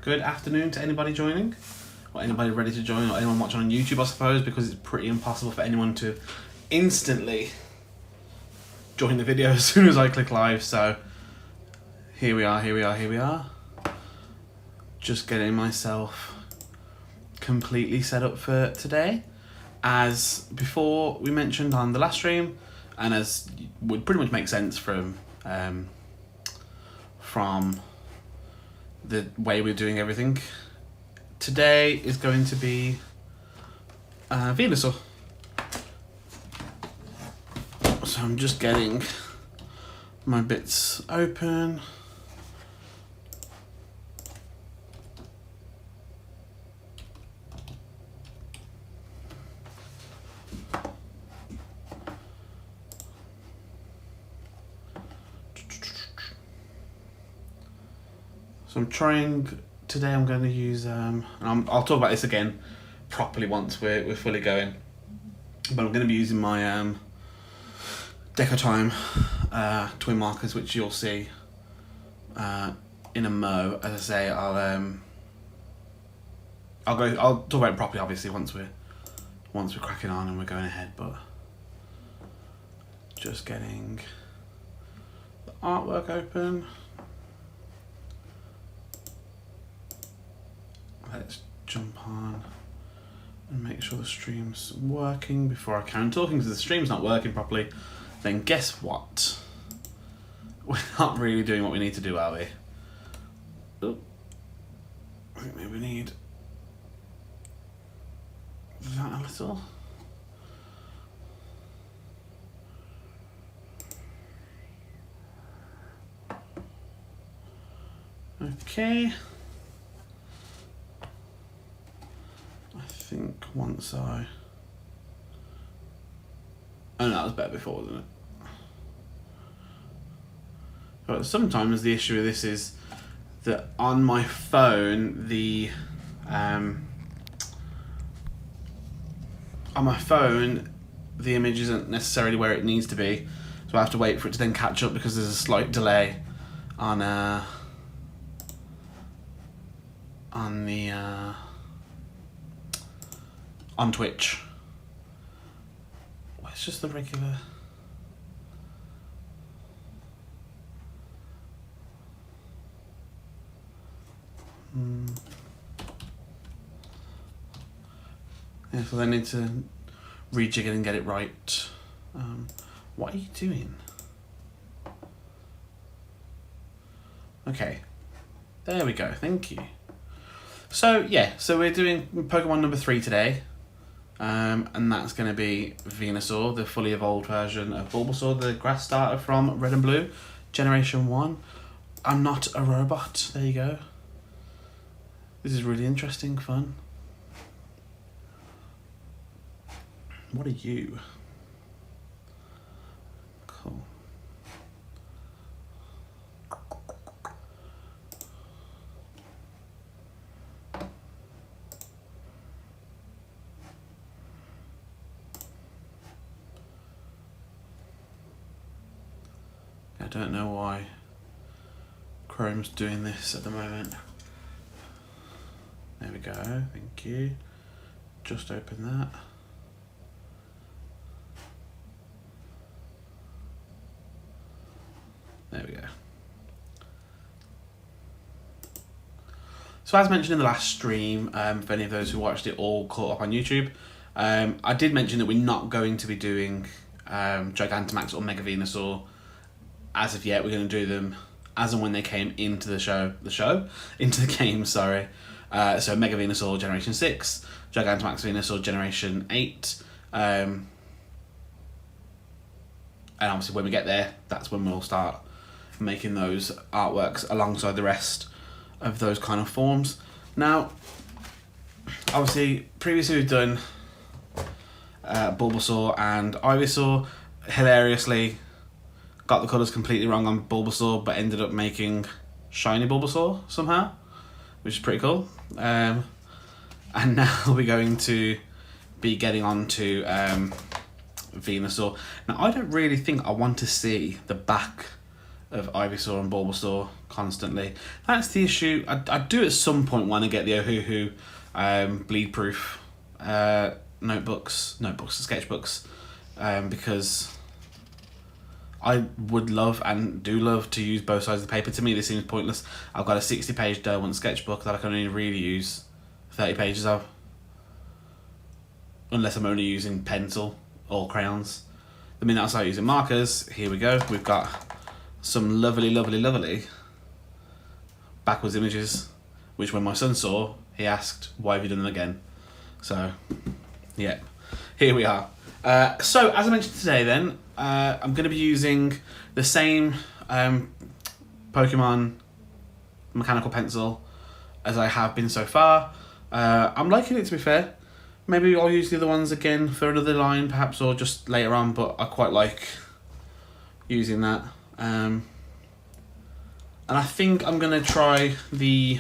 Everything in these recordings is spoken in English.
good afternoon to anybody joining, or anybody ready to join, or anyone watching on YouTube, I suppose, because it's pretty impossible for anyone to instantly join the video as soon as I click live. So here we are. Just getting myself completely set up for today. As before we mentioned on the last stream, and as would pretty much make sense from the way we're doing everything, today is going to be Venusaur. So I'm just getting my bits open. So I'm trying today. I'm going to use and I'll talk about this again properly once we're fully going. But I'm going to be using my Deco Time twin markers, which you'll see in a mo. As I say, I'll talk about it properly, obviously, once we're cracking on and we're going ahead. But just getting the artwork open. Let's jump on and make sure the stream's working before I carry on talking, because the stream's not working properly. Then guess what? We're not really doing what we need to do, are we? Oh, I think maybe we need that a little. Okay. I think once I... Oh no, that was better before, wasn't it? But sometimes the issue with this is that on my phone, the image isn't necessarily where it needs to be, so I have to wait for it to then catch up, because there's a slight delay on Twitch. Well, it's just the regular. Yeah, so I need to rejig it and get it right. What are you doing? Okay, there we go. Thank you. So yeah, so we're doing Pokemon number 3 today. And that's going to be Venusaur, the fully evolved version of Bulbasaur, the grass starter from Red and Blue, Generation 1. I'm not a robot. There you go. This is really interesting, fun. What are you? Cool. I don't know why Chrome's doing this at the moment. There we go, thank you. Just open that. There we go. So as mentioned in the last stream, for any of those who watched it all caught up on YouTube, I did mention that we're not going to be doing Gigantamax or Mega Venusaur as of yet. We're going to do them as and when they came into into the game, sorry. So Mega Venusaur Generation 6, Gigantamax Venusaur Generation 8, and obviously when we get there, that's when we'll start making those artworks alongside the rest of those kind of forms. Now, obviously, previously we've done Bulbasaur and Ivysaur. Hilariously, got the colours completely wrong on Bulbasaur, but ended up making shiny Bulbasaur somehow, which is pretty cool. And now we're going to be getting on to Venusaur. Now, I don't really think I want to see the back of Ivysaur and Bulbasaur, constantly. That's the issue. I do at some point want to get the Ohuhu bleed proof sketchbooks, because I would love and do love to use both sides of the paper. To me, this seems pointless. I've got a 60-page Derwent sketchbook that I can only really use 30 pages of, unless I'm only using pencil or crayons. The minute I start using markers, here we go. We've got some lovely backwards images, which when my son saw, he asked, "Why have you done them again?" So, yeah, here we are. So, as I mentioned today then, I'm going to be using the same Pokemon mechanical pencil as I have been so far. I'm liking it, to be fair. Maybe I'll use the other ones again for another line, perhaps, or just later on, but I quite like using that. And I think I'm going to try the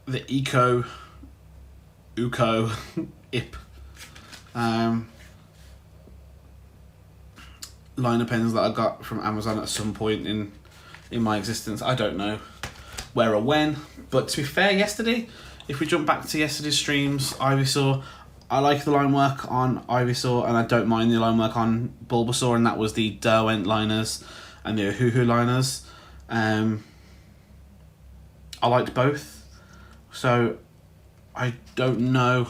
Uko IP liner pens that I got from Amazon at some point in my existence. I don't know where or when, but to be fair, yesterday, if we jump back to yesterday's streams, Ivysaur, I like the line work on Ivysaur, and I don't mind the line work on Bulbasaur, and that was the Derwent liners and the Ohuhu liners. I liked both, so I don't know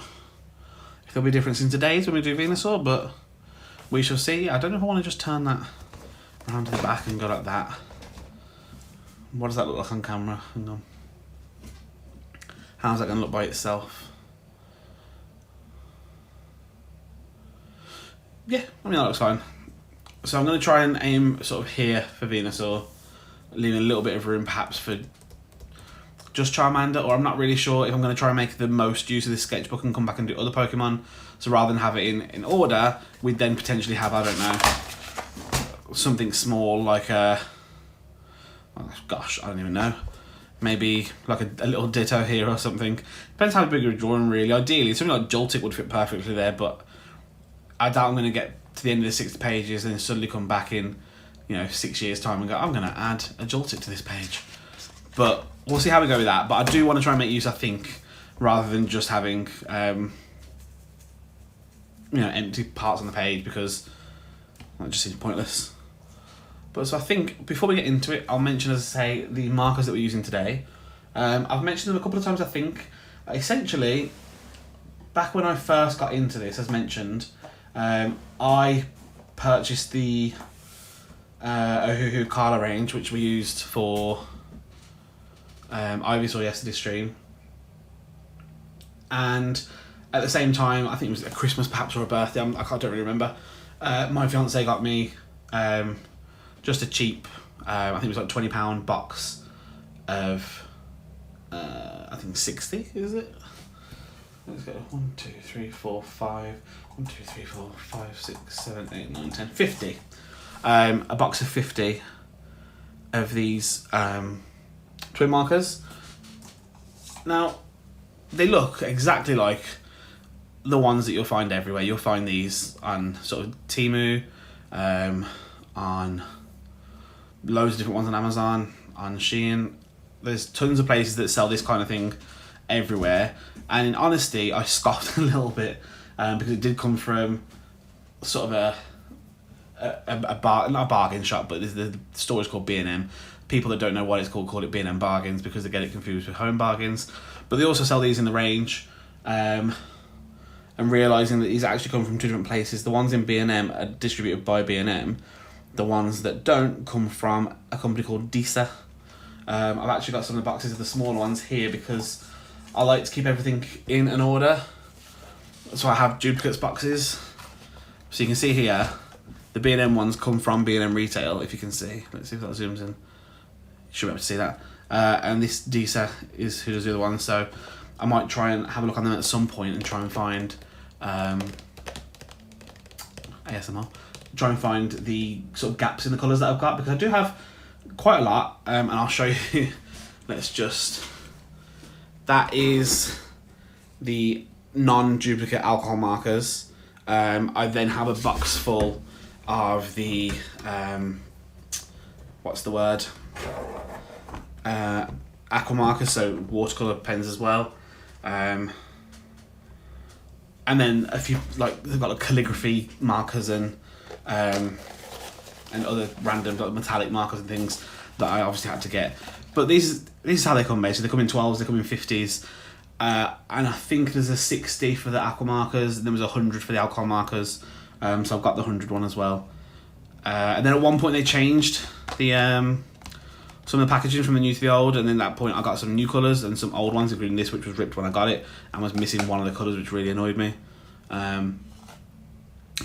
if there'll be a difference in today's when we do Venusaur, but we shall see. I don't know if I want to just turn that around to the back and go like that. What does that look like on camera? Hang on. How's that going to look by itself? Yeah, I mean, that looks fine. So I'm going to try and aim sort of here for Venusaur, leaving a little bit of room perhaps for just Charmander, or I'm not really sure if I'm going to try and make the most use of this sketchbook and come back and do other Pokemon. So rather than have it in order, we'd then potentially have, I don't know, something small like a, oh gosh, I don't even know. Maybe like a little Ditto here or something. Depends how big you're drawing, really. Ideally, something like Joltik would fit perfectly there, but I doubt I'm going to get to the end of the 60 pages and then suddenly come back in, 6 years' time and go, I'm going to add a Joltik to this page. But we'll see how we go with that. But I do want to try and make use, I think, rather than just having, empty parts on the page, because that just seems pointless. But so I think before we get into it, I'll mention, as I say, the markers that we're using today. I've mentioned them a couple of times, I think. Essentially, back when I first got into this, as mentioned, I purchased the Ohuhu Kala range, which we used for Ivysaur yesterday's stream. And at the same time, I think it was a Christmas perhaps or a birthday, I don't really remember, my fiance got me just a cheap, I think it was like £20 box of, I think 60, is it? Let's go 1, 2, 3, 4, 5, 1, 2, 3, 4, 5, 6, 7, 8, 9, 10, 50. A box of 50 of these twin markers. Now, they look exactly like the ones that you'll find everywhere. You'll find these on sort of Temu, on loads of different ones on Amazon, on Shein. There's tons of places that sell this kind of thing everywhere. And in honesty, I scoffed a little bit because it did come from sort of not a bargain shop, but the store is called B&M. People that don't know what it's called call it B&M Bargains because they get it confused with Home Bargains. But they also sell these in the range. And realising that these actually come from two different places. The ones in B&M are distributed by B&M. The ones that don't come from a company called Disa. I've actually got some of the boxes of the smaller ones here because I like to keep everything in an order. So I have duplicates boxes. So you can see here, the B&M ones come from B&M Retail, if you can see. Let's see if that zooms in. You should be able to see that. And this Disa is who does the other one. So I might try and have a look on them at some point and try and find ASMR. Try and find the sort of gaps in the colours that I've got, because I do have quite a lot, and I'll show you. That is the non-duplicate alcohol markers. I then have a box full of the what's the word? aqua markers, so watercolor pens as well. And then a few, like, they've got like calligraphy markers and other random like metallic markers and things that I obviously had to get. But these is how they come basically. They come in 12s, they come in 50s. And I think there's a 60 for the aqua markers, and there was 100 for the alcohol markers. So I've got the 100 one as well. And then at one point they changed the some of the packaging from the new to the old, and then at that point I got some new colours and some old ones, including this, which was ripped when I got it and was missing one of the colours, which really annoyed me. Then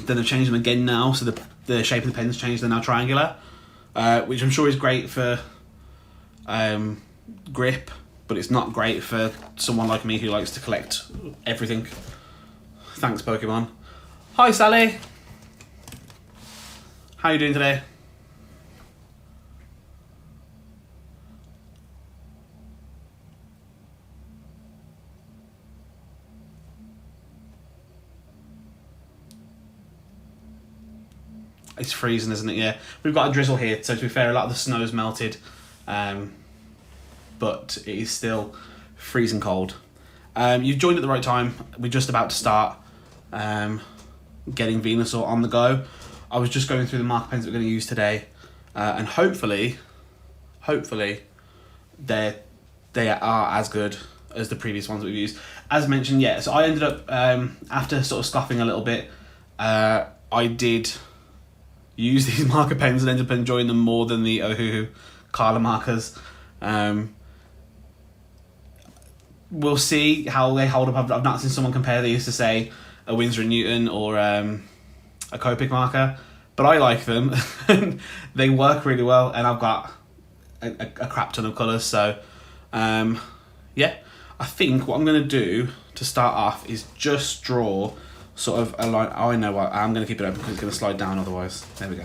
they've changed them again now, so the shape of the pen's changed. They're now triangular, which I'm sure is great for grip, but it's not great for someone like me who likes to collect everything. Thanks, Pokemon. Hi, Sally. How are you doing today? It's freezing, isn't it? Yeah. We've got a drizzle here, so to be fair, a lot of the snow's melted. But it is still freezing cold. You've joined at the right time. We're just about to start getting Venusaur on the go. I was just going through the marker pens that we're going to use today, and hopefully, they are as good as the previous ones that we've used. As mentioned, yeah. So I ended up after sort of scoffing a little bit, I did use these marker pens and ended up enjoying them more than the Ohuhu Kala markers. We'll see how they hold up. I've not seen someone compare these to, say, a Winsor & Newton or a Copic marker, but I like them. They work really well, and I've got a crap ton of colours. So, yeah, I think what I'm going to do to start off is just draw sort of a line. Oh, I know what. I'm going to keep it open because it's going to slide down otherwise. There we go.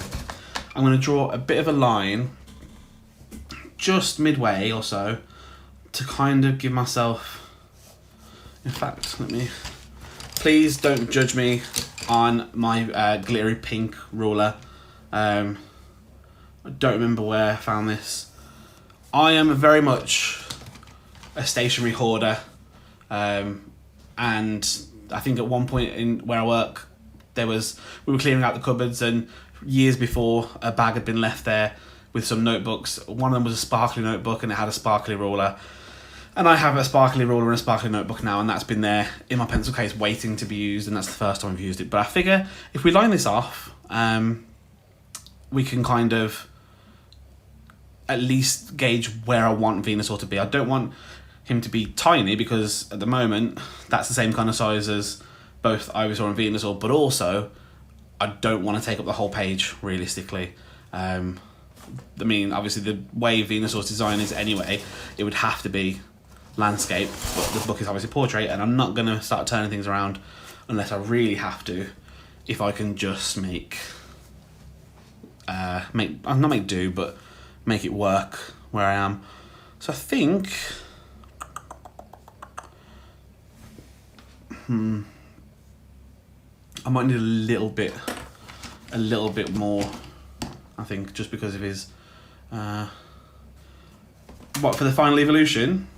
I'm going to draw a bit of a line just midway or so to kind of give myself... In fact, please don't judge me on my glittery pink ruler. I don't remember where I found this. I am very much a stationery hoarder, and I think at one point in where I work, we were clearing out the cupboards, and years before, a bag had been left there with some notebooks. One of them was a sparkly notebook, and it had a sparkly ruler. And I have a sparkly ruler and a sparkly notebook now, and that's been there in my pencil case waiting to be used, and that's the first time I've used it. But I figure if we line this off, we can kind of at least gauge where I want Venusaur to be. I don't want him to be tiny, because at the moment that's the same kind of size as both Ivysaur and Venusaur, but also I don't want to take up the whole page realistically. I mean, obviously the way Venusaur's design is anyway, it would have to be landscape, but the book is obviously portrait, and I'm not going to start turning things around unless I really have to, if I can just make it work where I am. So I think I might need a little bit more, I think, just because of his what, for the final evolution.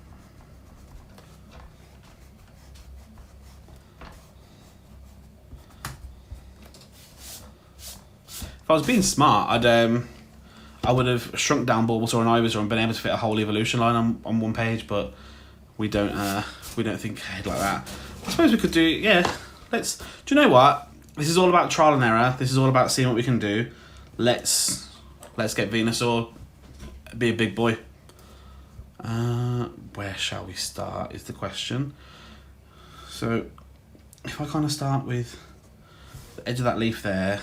If I was being smart, I would have shrunk down Bulbasaur and Ivysaur and been able to fit a whole evolution line on one page, but we don't think ahead like that. I suppose we could do, yeah. Do you know what? This is all about trial and error. This is all about seeing what we can do. Let's get Venusaur, be a big boy. Where shall we start is the question. So if I kind of start with the edge of that leaf there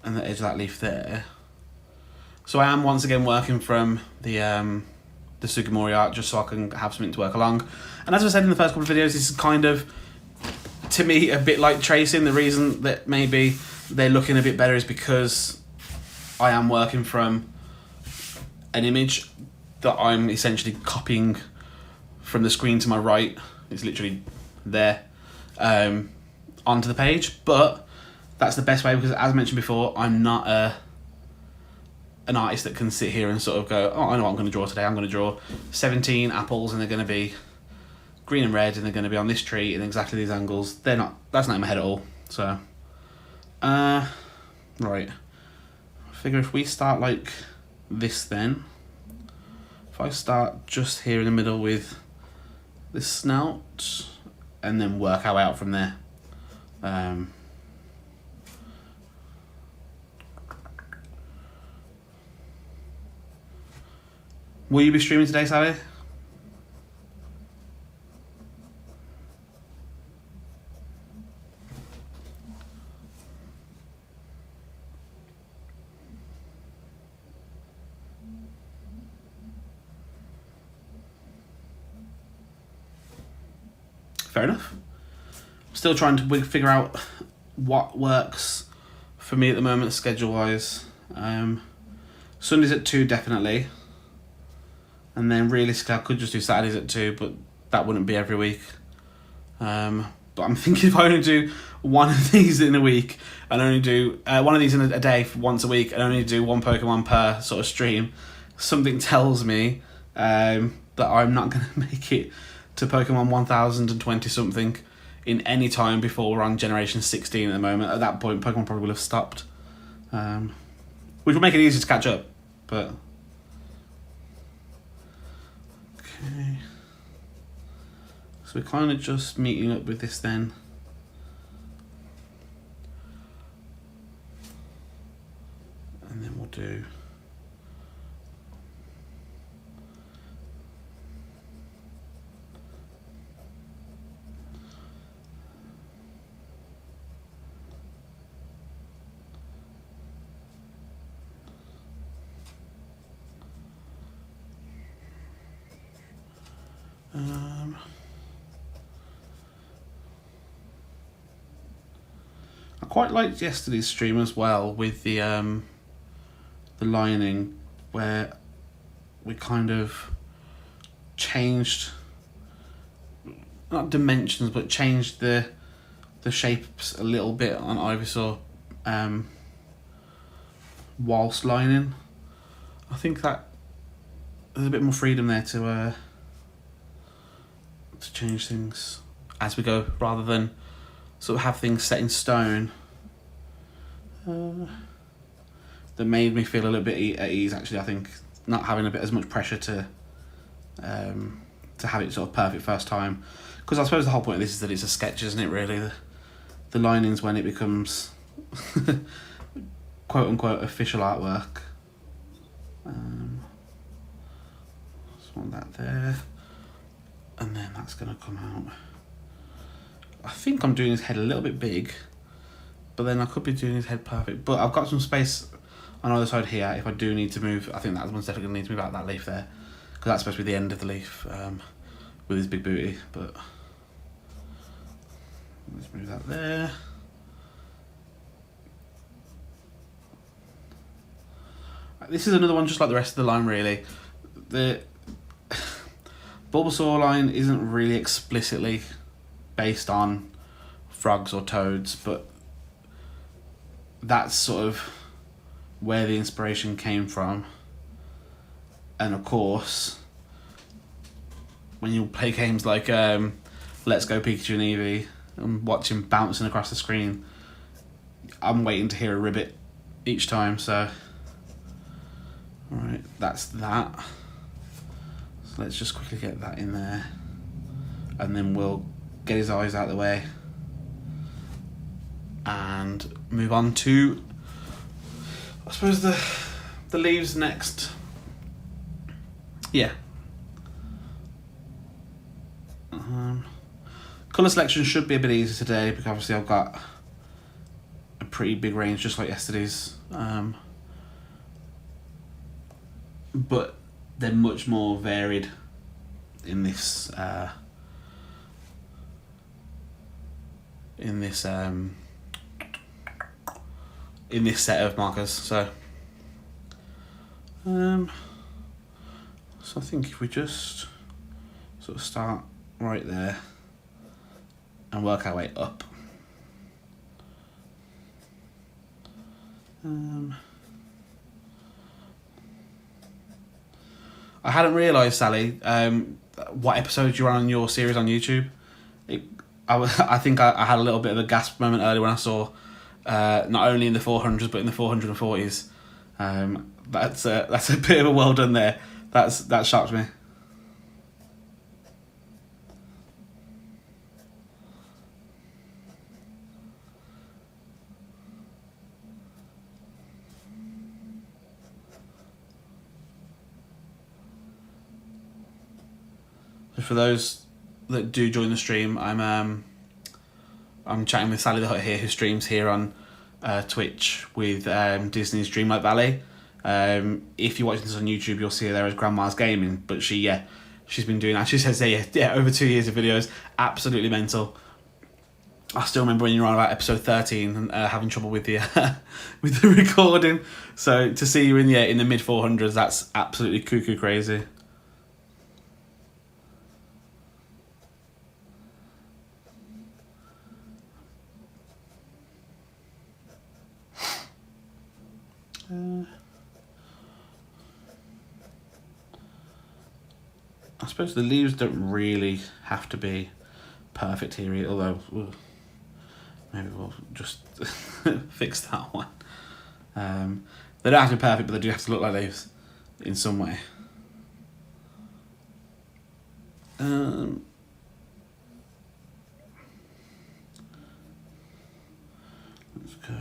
and the edge of that leaf there. So I am once again working from the Sugimori art, just so I can have something to work along. And as I said in the first couple of videos, this is kind of, to me, a bit like tracing. The reason that maybe they're looking a bit better is because I am working from an image that I'm essentially copying from the screen to my right. It's literally there onto the page, but that's the best way, because as mentioned before, I'm not an artist that can sit here and sort of go, oh, I know what I'm going to draw today. I'm going to draw 17 apples and they're going to be green and red and they're going to be on this tree in exactly these angles. They're not. That's not in my head at all. So, right. I figure if we start like this, then if I start just here in the middle with this snout and then work our way out from there. Will you be streaming today, Sally? Fair enough. Still trying to figure out what works for me at the moment, schedule-wise. Sundays at 2, definitely. And then realistically, I could just do Saturdays at 2, but that wouldn't be every week. But I'm thinking if I only do one of these in a week, and only do one of these in a day for once a week, and only do one Pokemon per sort of stream, something tells me that I'm not going to make it to Pokemon 1020 something in any time before we're on Generation 16 at the moment. At that point, Pokemon probably will have stopped. Which will make it easier to catch up, but... Okay. So we're kind of just meeting up with this then. And then we'll do... I quite liked yesterday's stream as well with the lining, where we kind of changed, not dimensions, but changed the shapes a little bit on Ivysaur whilst lining. I think that there's a bit more freedom there to change things as we go, rather than sort of have things set in stone. That made me feel a little bit at ease, actually. I think not having a bit as much pressure to have it sort of perfect first time, because I suppose the whole point of this is that it's a sketch, isn't it, really? The lining's when it becomes quote unquote official artwork. Just want that there, and then that's going to come out. I think I'm doing his head a little bit big, but then I could be doing his head perfect. But I've got some space on either side here if I do need to move. I think that one's definitely going to need to move out that leaf there, because that's supposed to be the end of the leaf with his big booty. But let's move that there. This is another one just like the rest of the line, really. The Bulbasaur line isn't really explicitly based on frogs or toads, but that's sort of where the inspiration came from. And of course, when you play games like Let's Go Pikachu and Eevee and watch him bouncing across the screen, I'm waiting to hear a ribbit each time. So alright, that's that. So let's just quickly get that in there, and then we'll get his eyes out of the way and move on to, I suppose, the leaves next. Yeah. Colour selection should be a bit easier today, because obviously I've got a pretty big range, just like yesterday's. But they're much more varied in this set of markers. So I think if we just sort of start right there and work our way up. I hadn't realised, Sally, what episode you're on your series on YouTube. I think I had a little bit of a gasp moment earlier when I saw not only in the 400s but in the 440s. That's a bit of a well done there. That shocked me. So for those that do join the stream, I'm chatting with Sally the Hut here, who streams here on Twitch with Disney's Dreamlight Valley. If you're watching this on YouTube, you'll see her there as Grandma's Gaming. But she's been doing that. She says over 2 years of videos, absolutely mental. I still remember when you were on about episode 13 and having trouble with the with the recording. So to see you in the mid 400s, that's absolutely cuckoo crazy. I suppose the leaves don't really have to be perfect here, although maybe we'll just fix that one. They don't have to be perfect, but they do have to look like leaves in some way. Let's go.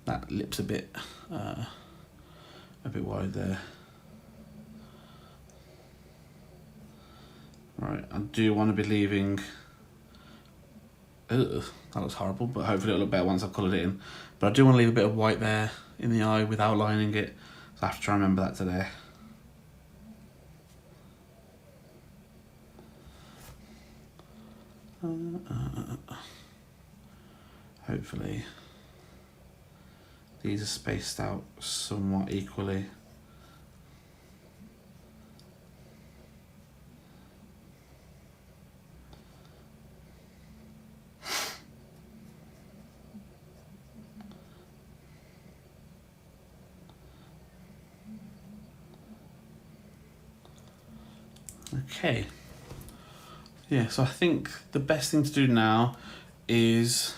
That lip's a bit wide there. Right, I do want to be leaving. Ugh, that looks horrible, but hopefully it'll look better once I've coloured it in. But I do want to leave a bit of white there in the eye without lining it, so I have to try and remember that today. Hopefully these are spaced out somewhat equally. Okay. Yeah, so I think the best thing to do now is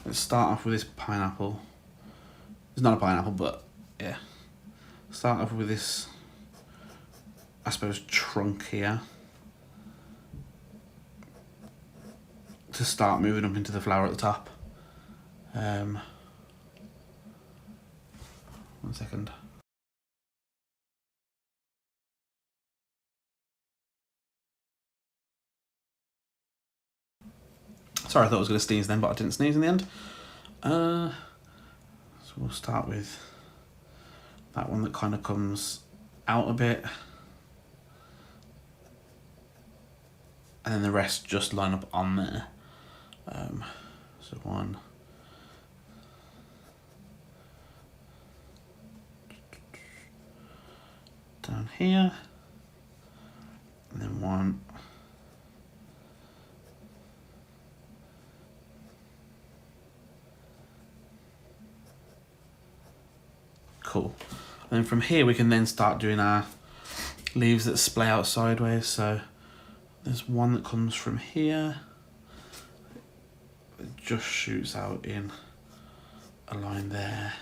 let's start off with this pineapple. It's not a pineapple, but yeah. Start off with this, I suppose, trunk here. To start moving up into the flower at the top. 1 second. Sorry, I thought I was going to sneeze then, but I didn't sneeze in the end. So we'll start with that one that kind of comes out a bit. And then the rest just line up on there. So one. Down here. And then one. Cool. And then from here we can then start doing our leaves that splay out sideways. So there's one that comes from here. It just shoots out in a line there.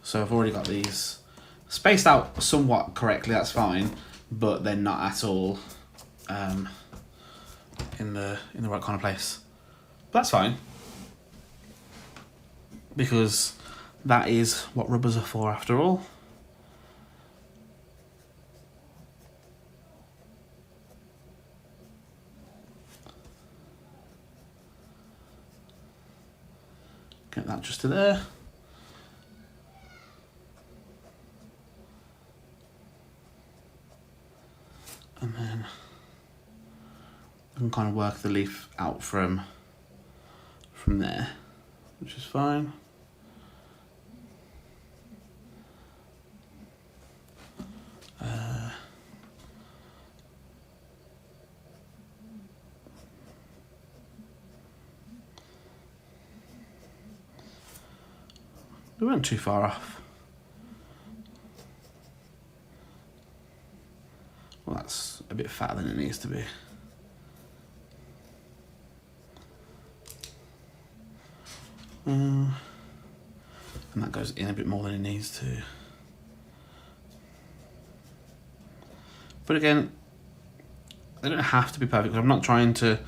So I've already got these spaced out somewhat correctly, that's fine, but they're not at all in the right kind of place. But that's fine, because that is what rubbers are for after all. Get that just to there. And then I can kind of work the leaf out from there, which is fine. We weren't too far off. a bit fatter than it needs to be. And that goes in a bit more than it needs to. But again, they don't have to be perfect. I'm not trying to,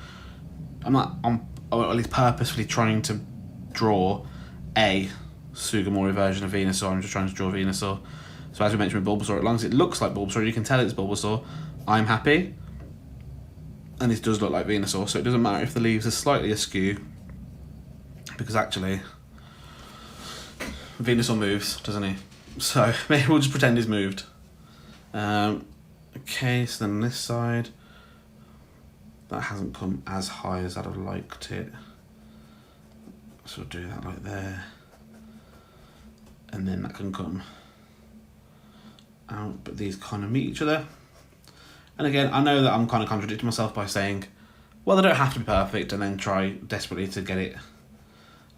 or at least purposefully trying to draw a Sugimori version of Venusaur. I'm just trying to draw Venusaur. So as we mentioned with Bulbasaur, as long as it looks like Bulbasaur, you can tell it's Bulbasaur, I'm happy. And this does look like Venusaur, so it doesn't matter if the leaves are slightly askew, because actually Venusaur moves, doesn't he? So maybe we'll just pretend he's moved. Okay, so then this side, that hasn't come as high as I'd have liked it. So we'll do that like there. And then that can come out, but these kind of meet each other. And again, I know that I'm kind of contradicting myself by saying, well, they don't have to be perfect, and then try desperately to get it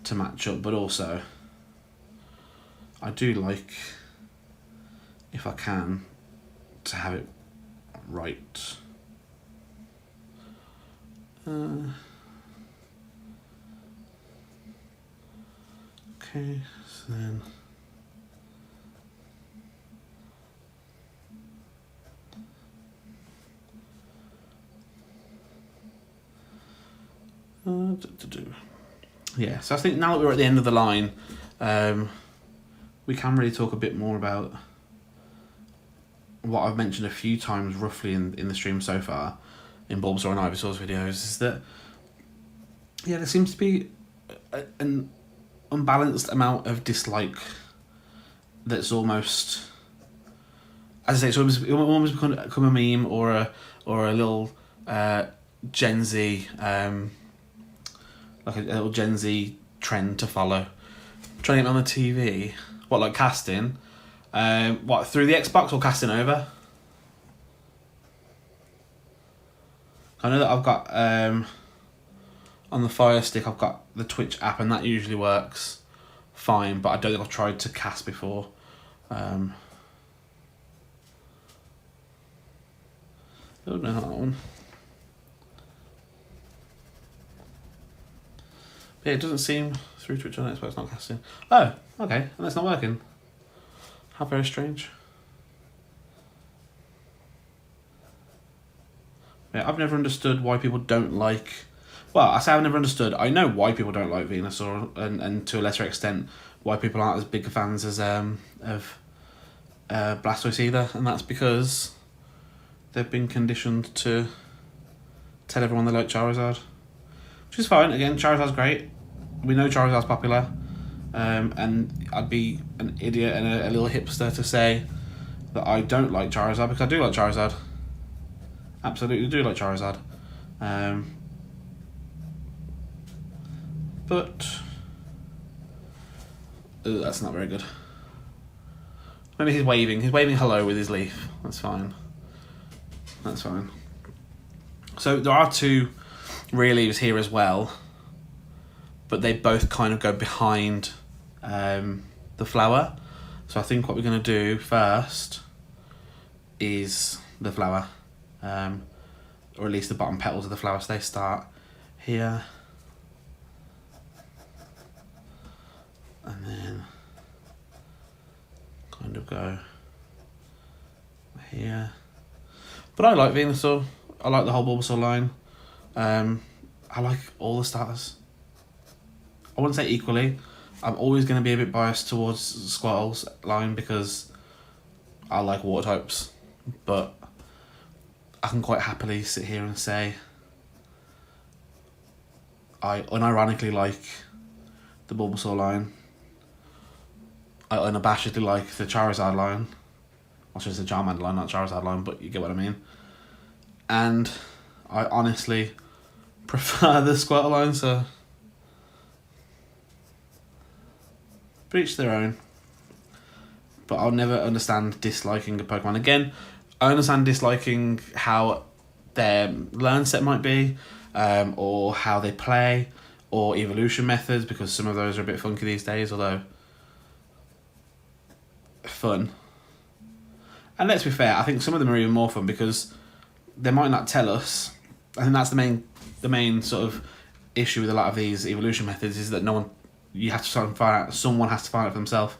to match up, but also I do like, if I can, to have it right. Okay, so then yeah, so I think now that we're at the end of the line, we can really talk a bit more about what I've mentioned a few times roughly in the stream so far, in Bulbasaur and Ivysaur's videos, is that, yeah, there seems to be an unbalanced amount of dislike that's almost, as I say, it's almost become a meme or a little Gen Z, like a little Gen Z trend to follow. Trying it on the TV, what, like casting? What, through the Xbox or casting over? I know that I've got on the Fire Stick, I've got the Twitch app, and that usually works fine, but I don't think I've tried to cast before. I don't know that one. But yeah, it doesn't seem through Twitch on Xbox not casting. Oh, okay, and that's not working. How very strange. Yeah, I've never understood why people don't like... Well, I say I've never understood. I know why people don't like Venusaur, and to a lesser extent, why people aren't as big fans as of Blastoise either, and that's because they've been conditioned to tell everyone they like Charizard. Which is fine. Again, Charizard's great. We know Charizard's popular. And I'd be an idiot and a little hipster to say that I don't like Charizard, because I do like Charizard. Absolutely do like Charizard. But that's not very good. Maybe he's waving. He's waving hello with his leaf. That's fine. That's fine. So there are two rear leaves here as well, but they both kind of go behind the flower. So I think what we're going to do first is the flower, or at least the bottom petals of the flower. So they start here, and then kind of go here. But I like Venusaur. I like the whole Bulbasaur line. I like all the starters. I wouldn't say equally. I'm always going to be a bit biased towards Squirtle's line because I like water types, but I can quite happily sit here and say I unironically like the Bulbasaur line. I unabashedly like the Charizard line. I should say Charmander line, not Charizard line, but you get what I mean. And I honestly prefer the Squirtle line, so but each their own. But I'll never understand disliking a Pokemon. Again, I understand disliking how their learn set might be, or how they play, or evolution methods, because some of those are a bit funky these days, although fun. And let's be fair, I think some of them are even more fun because they might not tell us. I think that's the main sort of issue with a lot of these evolution methods, is that you have to try and find out. Someone has to find out for themselves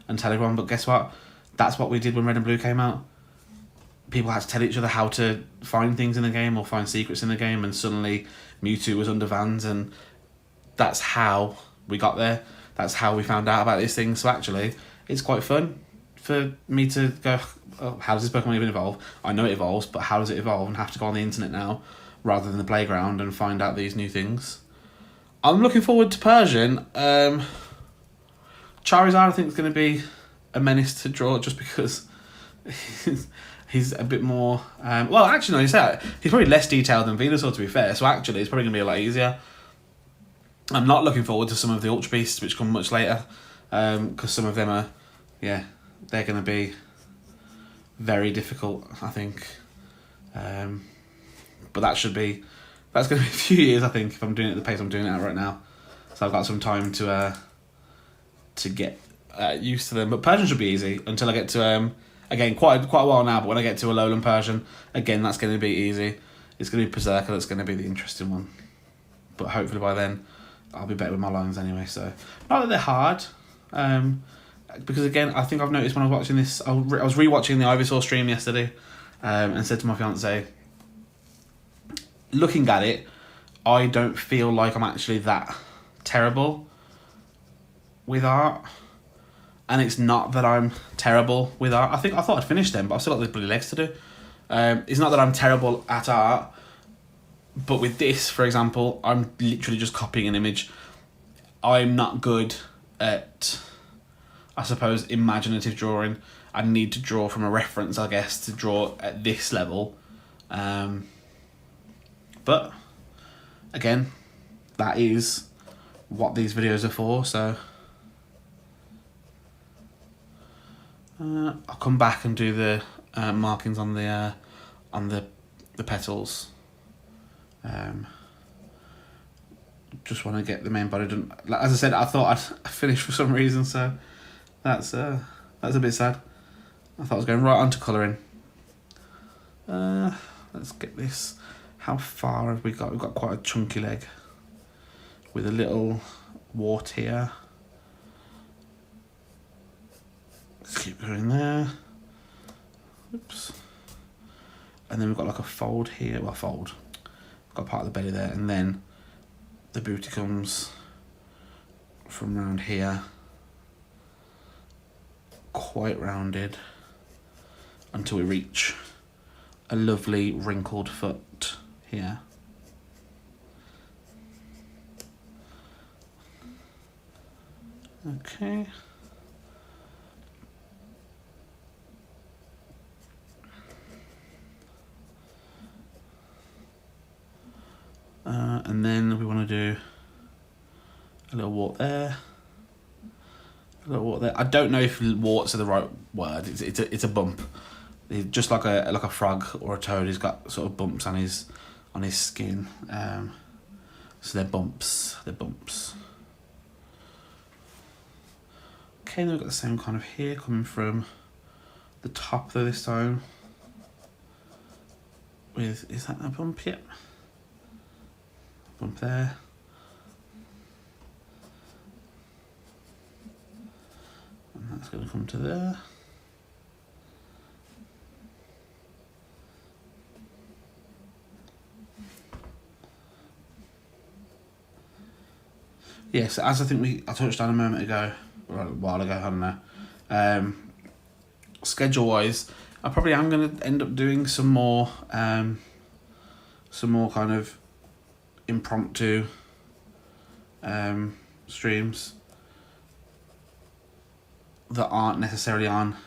and tell everyone. But guess what? That's what we did when Red and Blue came out. People had to tell each other how to find things in the game or find secrets in the game, and suddenly Mewtwo was under Vans, and that's how we got there. That's how we found out about these things. So actually, it's quite fun for me to go, oh, how does this Pokemon even evolve? I know it evolves, but how does it evolve? And have to go on the internet now, rather than the playground, and find out these new things. I'm looking forward to Persian. Charizard, I think, is going to be a menace to draw, just because he's a bit more... well, actually, no, he's probably less detailed than Venusaur, to be fair, so actually it's probably going to be a lot easier. I'm not looking forward to some of the Ultra Beasts, which come much later, because some of them are, they're going to be very difficult, I think. But that's going to be a few years, I think, if I'm doing it at the pace I'm doing it at right now. So I've got some time to get used to them. But Persian should be easy until I get to... Again, quite a while now, but when I get to Alolan Persian, again, that's going to be easy. It's going to be Berserker that's going to be the interesting one. But hopefully by then, I'll be better with my lines anyway. So, not that they're hard. Because again, I think I've noticed when I was watching this, I was rewatching the Ivysaur stream yesterday, and said to my fiance, looking at it, I don't feel like I'm actually that terrible with art. And it's not that I'm terrible with art. I thought I'd finished them, but I've still got the bloody legs to do. It's not that I'm terrible at art, but with this, for example, I'm literally just copying an image. I'm not good at, I suppose, imaginative drawing. I need to draw from a reference, I guess, to draw at this level. But, again, that is what these videos are for, so... I'll come back and do the markings on the petals. Just want to get the main body done. As I said, I thought I'd finish for some reason, so that's a bit sad. I thought I was going right on to colouring. Let's get this. How far have we got? We've got quite a chunky leg with a little wart here. Let's keep going there. Oops. And then we've got like a fold here. Well, fold. We've got part of the belly there, and then the booty comes from round here, quite rounded, until we reach a lovely wrinkled foot here. Okay. And then we want to do a little wart there, a little wart there. I don't know if warts are the right word. It's a bump. It's just like a frog or a toad. He's got sort of bumps on his skin. So they're bumps. They're bumps. Okay, then we've got the same kind of here coming from the top though this time. Is that a bump? Yep. Bump there. And that's going to come to there. Yes, as I think I touched on a moment ago, or a while ago, I don't know. Schedule-wise, I probably am going to end up doing some more kind of impromptu streams that aren't necessarily on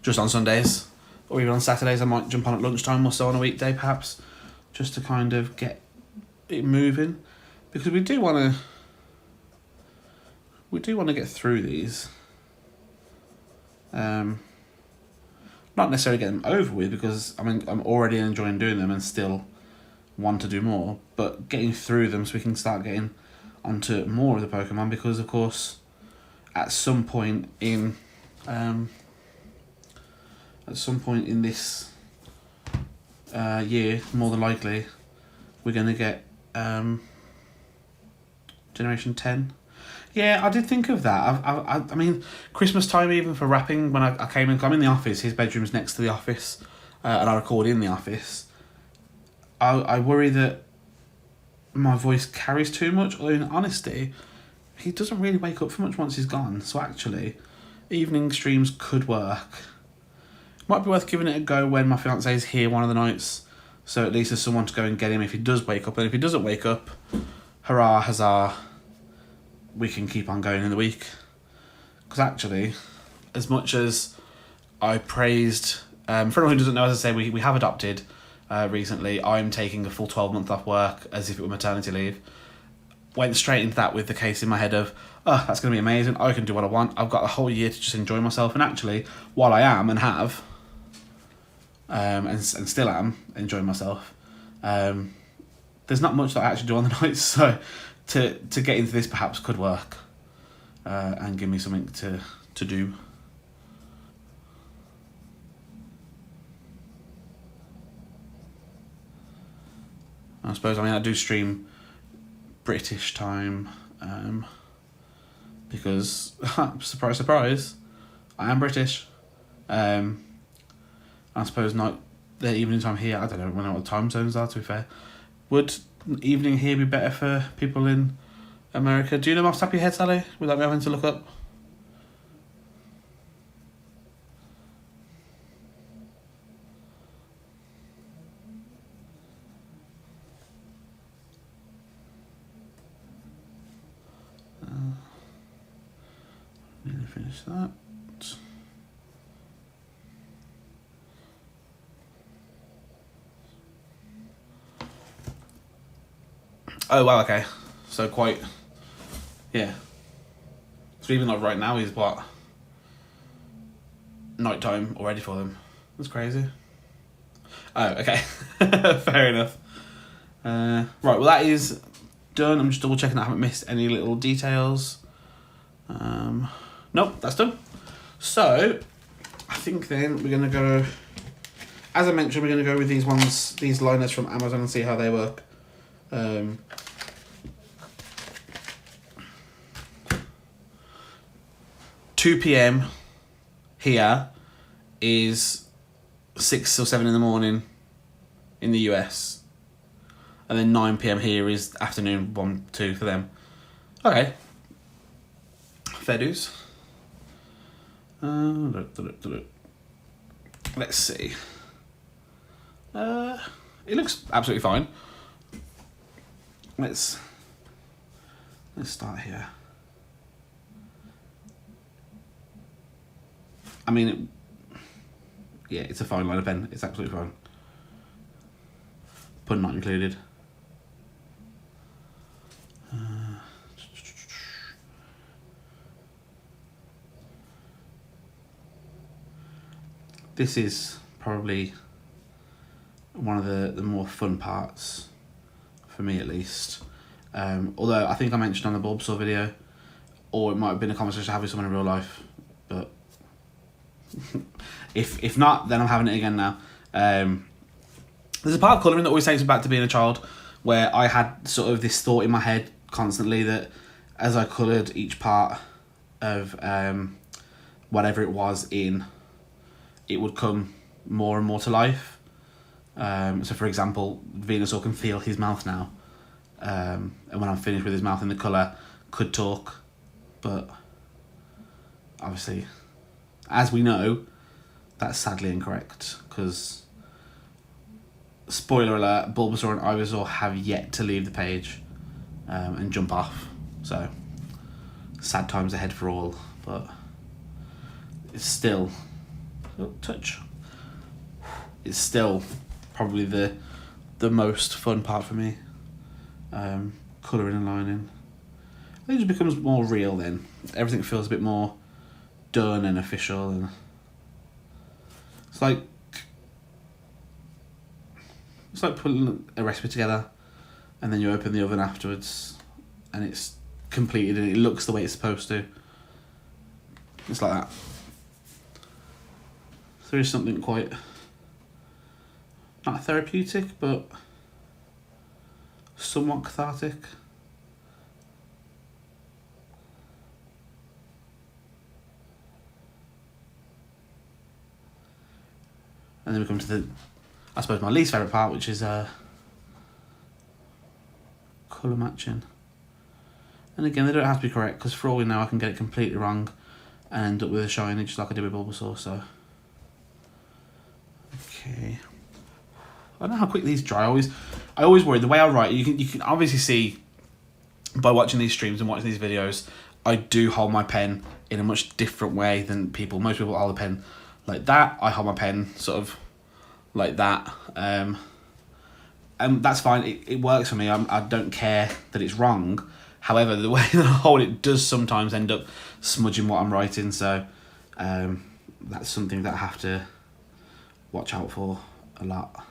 just on Sundays, or even on Saturdays. I might jump on at lunchtime or so on a weekday perhaps, just to kind of get it moving, because we do want to get through these. Not necessarily get them over with, because I mean I'm already enjoying doing them and still want to do more, but getting through them so we can start getting onto more of the Pokemon, because of course at some point in at some point in this year, more than likely, we're going to get Generation 10. Yeah, I did think of that. I mean, Christmas time, even for wrapping, when I came in, I'm in the office, his bedroom's next to the office, and I record in the office. I worry that my voice carries too much, although in honesty, he doesn't really wake up for much once he's gone, so actually, evening streams could work. Might be worth giving it a go when my fiance is here one of the nights, so at least there's someone to go and get him if he does wake up, and if he doesn't wake up, hurrah, huzzah, we can keep on going in the week. Because actually, as much as I praised, for anyone who doesn't know, as I say, we have adopted recently. I'm taking a full 12-month off work as if it were maternity leave. Went straight into that with the case in my head of, oh, that's going to be amazing, I can do what I want, I've got a whole year to just enjoy myself. And actually, while I am and have, and still am enjoying myself, there's not much that I actually do on the nights, so to get into this perhaps could work and give me something to do. I suppose, I do stream British time because, surprise, surprise, I am British. I suppose the evening time here, I don't know what the time zones are, to be fair. Would evening here be better for people in America? Do you know off the top of your head, Sally, without me having to look up? Need to finish that. Oh wow, okay. So quite, yeah. So even like right now is what? Nighttime already for them. That's crazy. Oh, okay. Fair enough. Right, well that is done. I'm just double checking that I haven't missed any little details. Nope, that's done. So, I think then we're going to go, as I mentioned, we're going to go with these liners from Amazon and see how they work. 2 p.m. here is 6 or 7 in the morning in the US. And then 9 p.m. here is afternoon 1, 2 for them. Okay. Fair dues. Let's see. It looks absolutely fine. Let's start here. I mean, yeah, it's a fine line of pen. It's absolutely fine. Pun not included. This is probably one of the more fun parts, for me at least. Although I think I mentioned on the Bulbasaur video, or it might have been a conversation I have with someone in real life, but if not, then I'm having it again now. There's a part of colouring that always takes me back to being a child, where I had sort of this thought in my head constantly that as I coloured each part of whatever it was in, it would come more and more to life. So for example, Venusaur can feel his mouth now, and when I'm finished with his mouth in the colour, could talk, but obviously, as we know, that's sadly incorrect, because, spoiler alert, Bulbasaur and Ivysaur have yet to leave the page and jump off, so sad times ahead for all, but it's still, it's still probably the most fun part for me, colouring and lining. I think it just becomes more real then. Everything feels a bit more done and official, and it's like putting a recipe together and then you open the oven afterwards and it's completed and it looks the way it's supposed to. It's like that. there is something quite, not therapeutic, but somewhat cathartic. And then we come to the, I suppose, my least favourite part, which is colour matching. And again, they don't have to be correct, because for all we know I can get it completely wrong and end up with a shiny just like I did with Bulbasaur, so. Okay. I don't know how quick these dry. I always worry, the way I write, you can obviously see by watching these streams and watching these videos, I do hold my pen in a much different way than people. Most people hold the pen like that. I hold my pen sort of like that. And that's fine. It works for me. I don't care that it's wrong. However, the way that I hold it does sometimes end up smudging what I'm writing. So that's something that I have to watch out for a lot.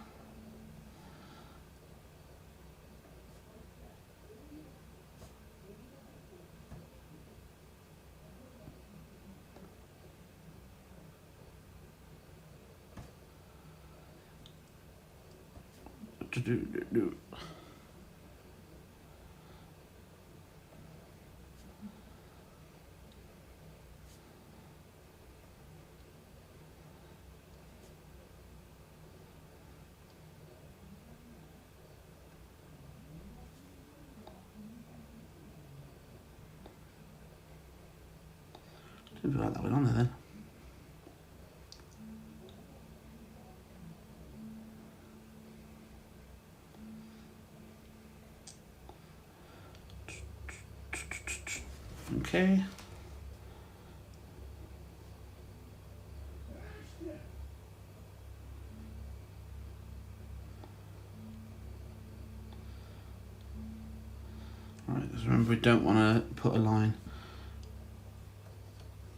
Didn't feel like that went on there then. Okay. Alright, just remember we don't want to put a line,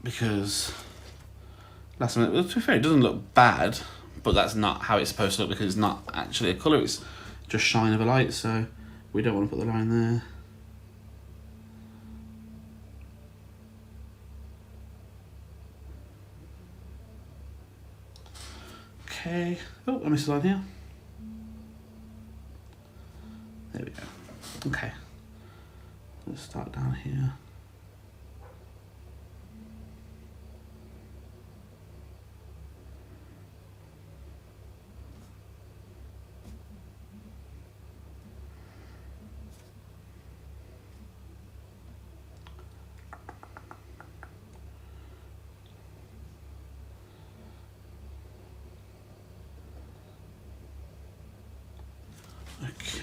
because last minute, well, to be fair, it doesn't look bad, but that's not how it's supposed to look, because it's not actually a colour, it's just shine of a light, so we don't want to put the line there. Okay. Oh, I missed a line here. There we go. Okay. Let's start down here.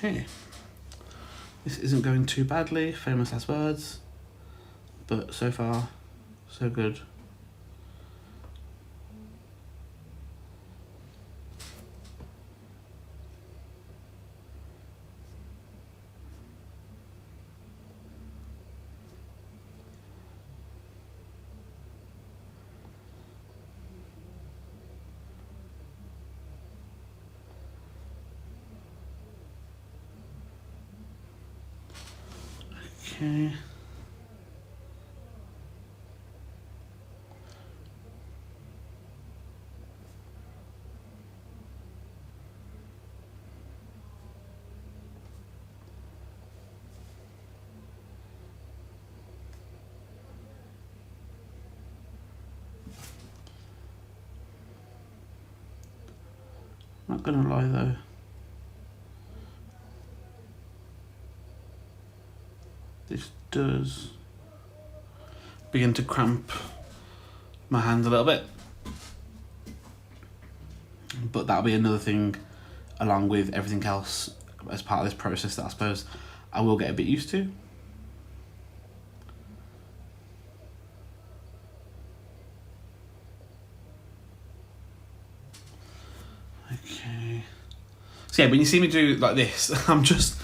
Okay, this isn't going too badly, famous last words, but so far, so good. Okay. Not gonna lie though, this does begin to cramp my hands a little bit, but that'll be another thing along with everything else as part of this process that I suppose I will get a bit used to. Okay. So yeah, when you see me do like this, I'm just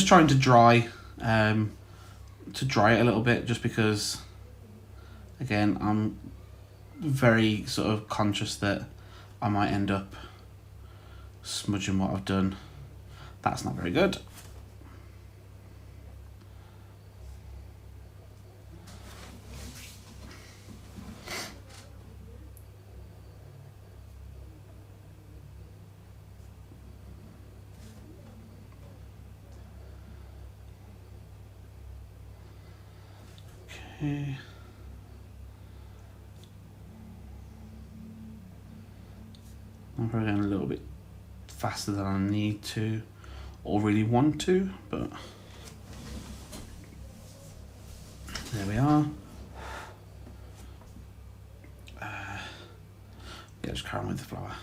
trying to dry it a little bit, just because again I'm very sort of conscious that I might end up smudging what I've done. That's not very good. Okay. I'm probably going a little bit faster than I need to or really want to, but there we are. Yeah, just carry on with the flower.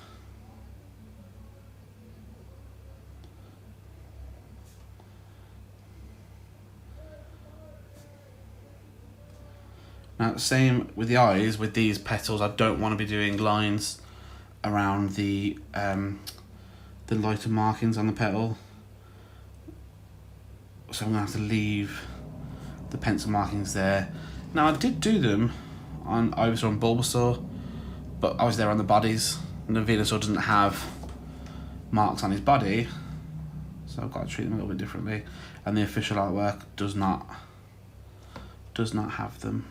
Now, same with the eyes. With these petals, I don't want to be doing lines around the lighter markings on the petal. So I'm going to have to leave the pencil markings there. Now, I did do them on Ivysaur and Bulbasaur, but I was there on the bodies, and the Venusaur doesn't have marks on his body, so I've got to treat them a little bit differently. And the official artwork does not have them.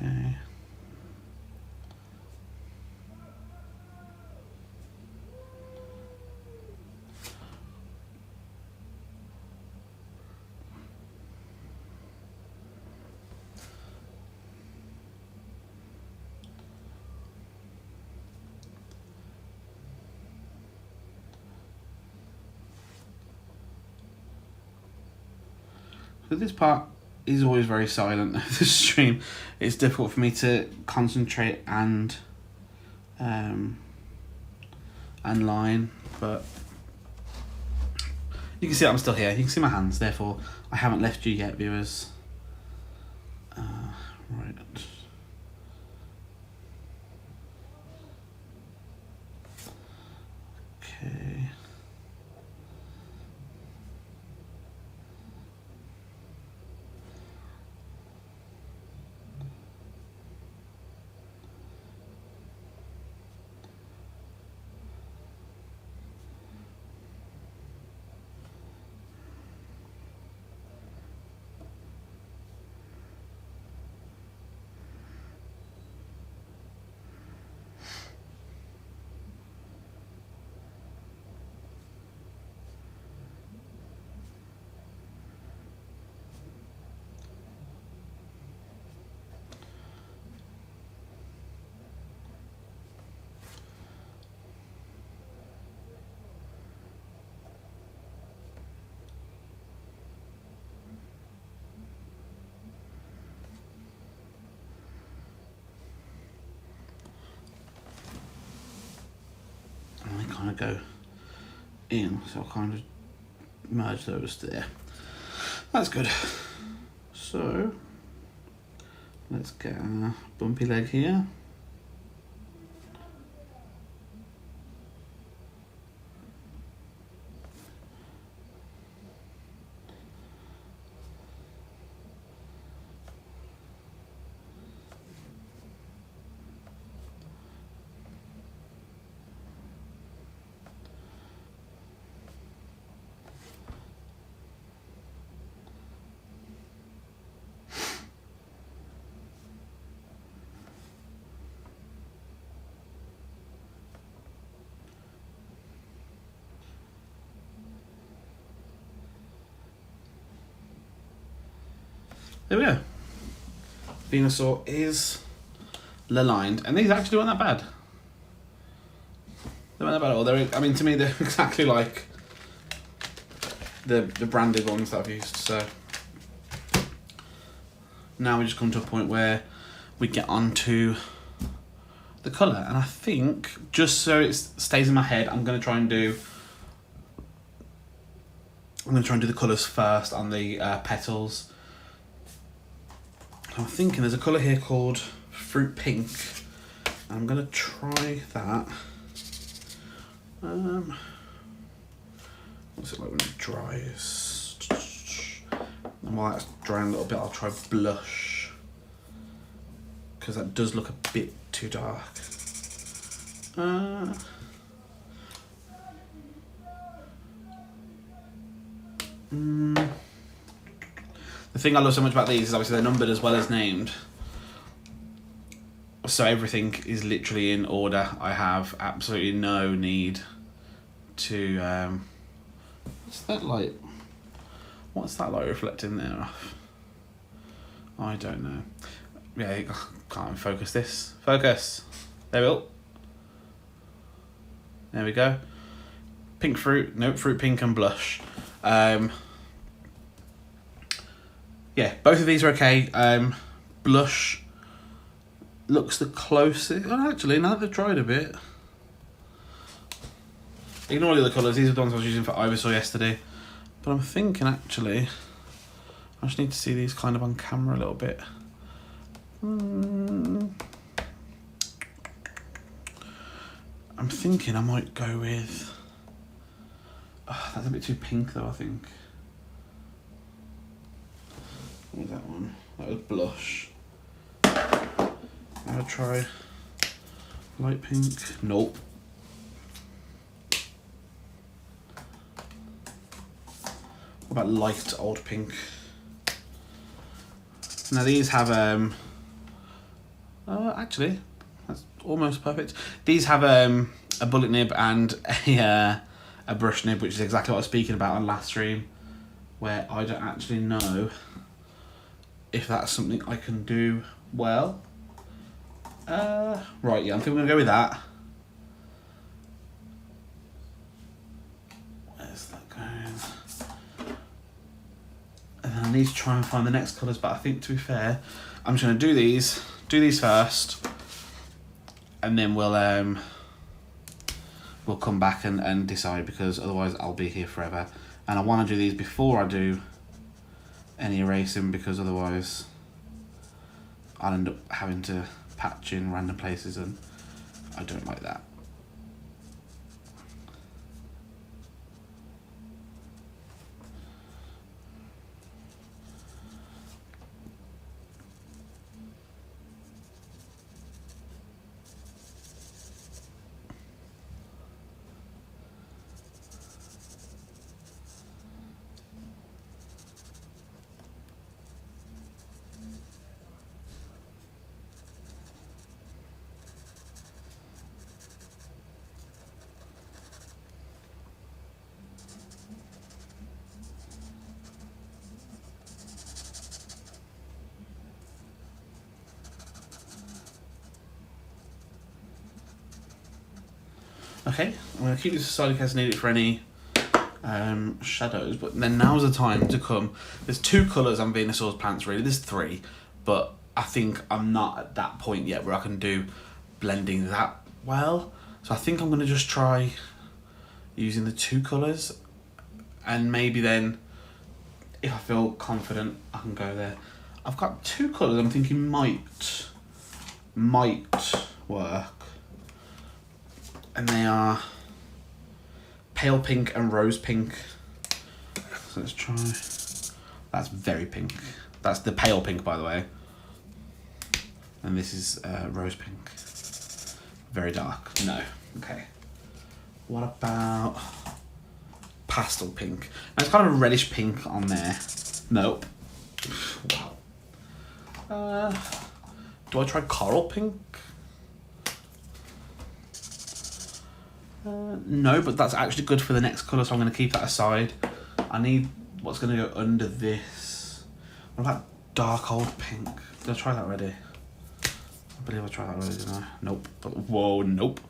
Okay. So this part is always very silent. The stream, it's difficult for me to concentrate and line, but you can see I'm still here. You can see my hands, therefore I haven't left you yet, viewers. Right. Okay. Kind of go in, so I'll kind of merge those there. That's good. So let's get a bumpy leg here. There we go. Venusaur is aligned, and these actually weren't that bad. They weren't that bad at all. I mean, to me, they're exactly like the branded ones that I've used. So now we just come to a point where we get on to the colour, and I think just so it stays in my head, I'm going to try and do the colours first on the petals. I'm thinking there's a colour here called Fruit Pink. I'm going to try that. What's it like when it dries? And while that's drying a little bit, I'll try Blush, because that does look a bit too dark. The thing I love so much about these is obviously they're numbered as well as named. So everything is literally in order. I have absolutely no need to... what's that light? What's that light reflecting there off? I don't know. Yeah, I can't focus this. Focus. There we go. There we go. Pink fruit. Nope, fruit pink and blush. Yeah, both of these are okay. Blush looks the closest. Oh, actually, now that they've dried a bit. Ignore the other colours. These are the ones I was using for Ivysaur yesterday. But I'm thinking, actually, I just need to see these kind of on camera a little bit. I'm thinking I might go with... Oh, that's a bit too pink, though, I think. What was that one? That was blush. I'll try light pink. Nope. What about light old pink? Now these have actually that's almost perfect. These have a bullet nib and a brush nib, which is exactly what I was speaking about on last stream, where I don't actually know if that's something I can do well. Right, yeah, I think I'm gonna go with that. Where's that going? And then I need to try and find the next colours, but I think, to be fair, I'm just gonna do these first, and then we'll come back and decide, because otherwise I'll be here forever. And I want to do these before I do any erasing, because otherwise I'll end up having to patch in random places, and I don't like that. Okay, I'm going to keep this aside in case I need it for any shadows, but then now's the time to come. There's 2 colours on Venusaur's plants, really. There's 3, but I think I'm not at that point yet where I can do blending that well. So I think I'm going to just try using the 2 colours, and maybe then, if I feel confident, I can go there. I've got 2 colours I'm thinking might work. And they are pale pink and rose pink. So let's try. That's very pink. That's the pale pink, by the way. And this is rose pink. Very dark. No. Okay. What about pastel pink? Now, it's kind of a reddish pink on there. Nope. Wow. Do I try coral pink? No, but that's actually good for the next colour, so I'm going to keep that aside. I need what's going to go under this. What about dark old pink? Did I try that already? I believe I tried that already, didn't I? Nope. Whoa, nope.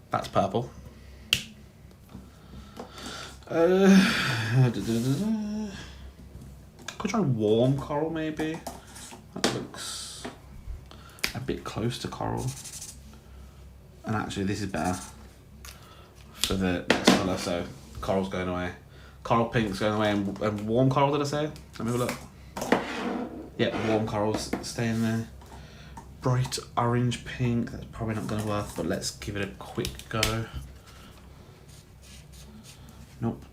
That's purple. Could try warm coral, maybe. That looks a bit close to coral. And actually, this is better for the next colour, so coral's going away. Coral pink's going away, and warm coral, did I say? Let me have a look. Yeah, warm coral's staying there. Bright orange pink, that's probably not going to work, but let's give it a quick go. Nope.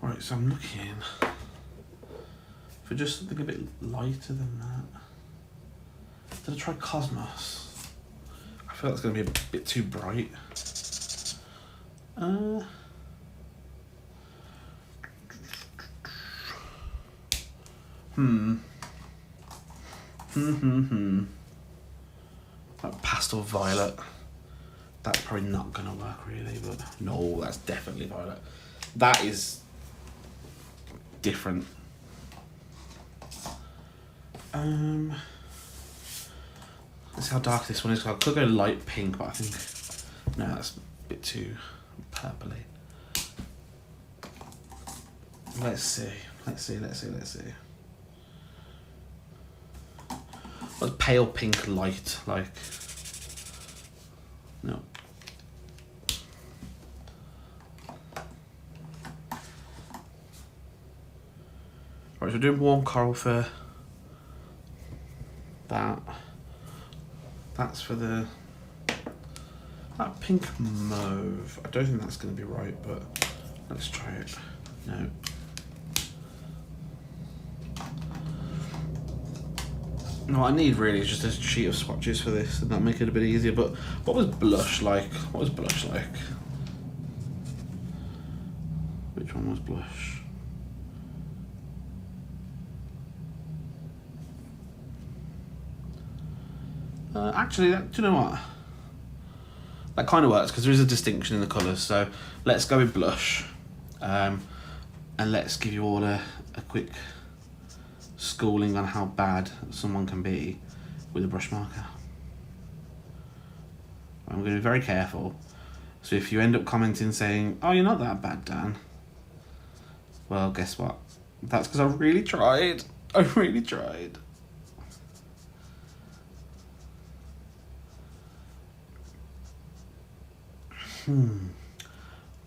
Right, so I'm looking for just something a bit lighter than that. Did I try Cosmos? I feel that's going to be a bit too bright. Like pastel violet. That's probably not going to work really, but no, that's definitely violet. That is different. Let's see how dark this one is. I could go light pink, but I think no, that's a bit too purpley. Let's see. What's pale pink light like? No. Right, so we're doing warm coral for that. That's for that pink mauve. I don't think that's going to be right, but let's try it. No. No, what I need really is just a sheet of swatches for this, and that'll make it a bit easier. But what was blush like? Which one was blush? Actually, do you know what? That kind of works because there is a distinction in the colours. So let's go with blush, and let's give you all a quick schooling on how bad someone can be with a brush marker. I'm going to be very careful. So if you end up commenting saying, "Oh, you're not that bad, Dan," well, guess what? That's because I really tried. I really tried.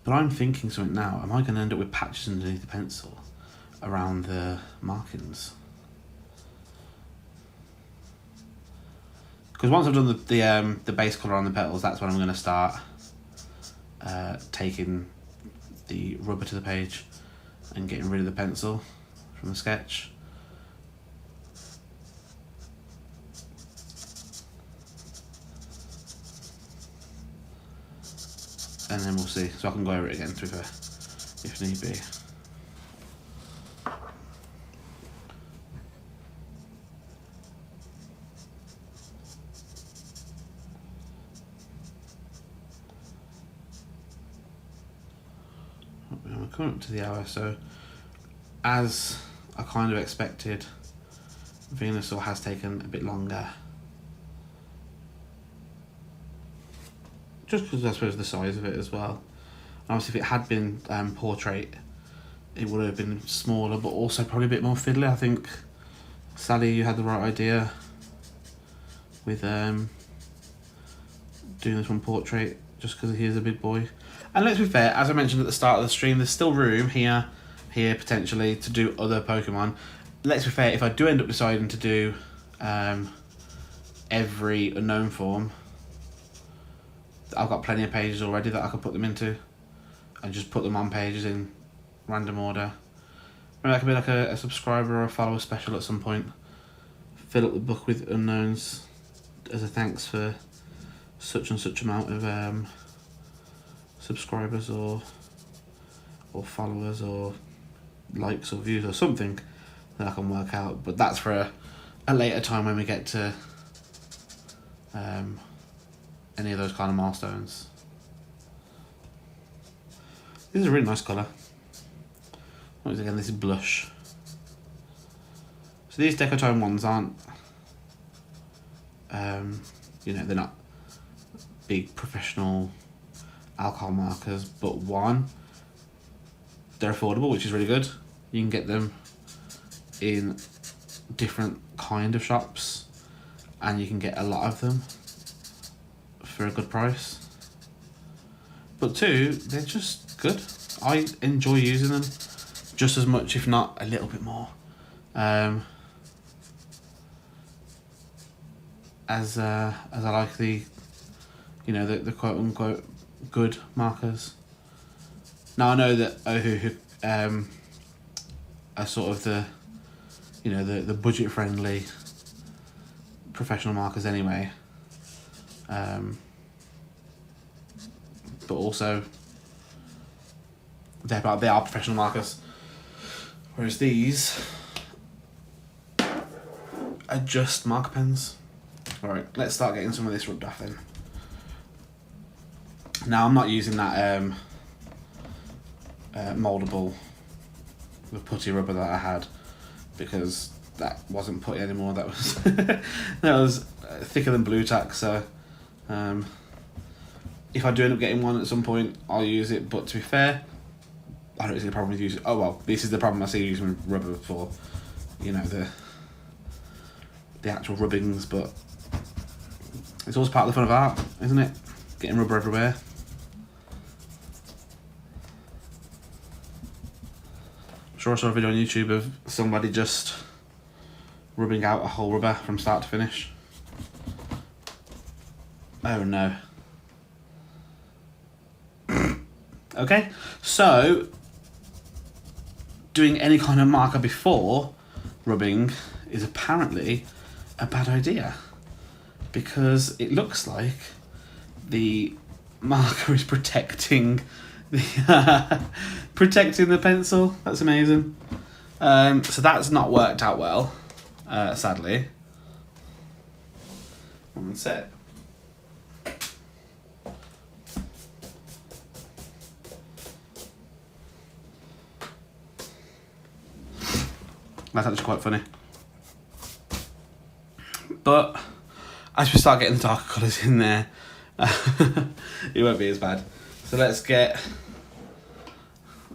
But I'm thinking something now. Am I going to end up with patches underneath the pencil around the markings? Because once I've done the base colour on the petals, that's when I'm going to start taking the rubber to the page and getting rid of the pencil from the sketch. And then we'll see. So I can go over it again through there if need be. We're coming up to the hour, so as I kind of expected, Venusaur has taken a bit longer. Just because I suppose the size of it as well. Obviously if it had been portrait, it would have been smaller, but also probably a bit more fiddly. I think, Sally, you had the right idea with doing this one portrait, just because he is a big boy. And let's be fair, as I mentioned at the start of the stream, there's still room here, potentially, to do other Pokemon. Let's be fair, if I do end up deciding to do every unknown form, I've got plenty of pages already that I could put them into and just put them on pages in random order. Maybe that could be like a subscriber or a follower special at some point. Fill up the book with unknowns as a thanks for such and such amount of subscribers or followers or likes or views or something that I can work out. But that's for a later time when we get to any of those kind of milestones. This is a really nice colour. Once again, this is blush. So these Decotone ones aren't, you know, they're not big professional alcohol markers, but one, they're affordable, which is really good. You can get them in different kind of shops, and you can get a lot of them for a good price. But two, they're just good. I enjoy using them just as much, if not a little bit more, as I like the, you know, the quote unquote good markers. Now I know that Ohu are sort of the, you know, the budget friendly professional markers anyway. But also they are professional markers, whereas these are just marker pens. Alright, let's start getting some of this rubbed off then. Now I'm not using that mouldable the putty rubber that I had, because that wasn't putty anymore. That was that was thicker than blue tack. So if I do end up getting one at some point, I'll use it. But to be fair, I don't see the problem with using. Oh well, this is the problem I see using rubber for, you know, the actual rubbings. But it's always part of the fun of art, isn't it? Getting rubber everywhere. I'm sure I saw a video on YouTube of somebody just rubbing out a whole rubber from start to finish. Oh no. Okay, so doing any kind of marker before rubbing is apparently a bad idea, because it looks like the marker is protecting the protecting the pencil. That's amazing. So that's not worked out well, sadly. One sec. That's actually quite funny. But as we start getting the darker colours in there, it won't be as bad. So let's get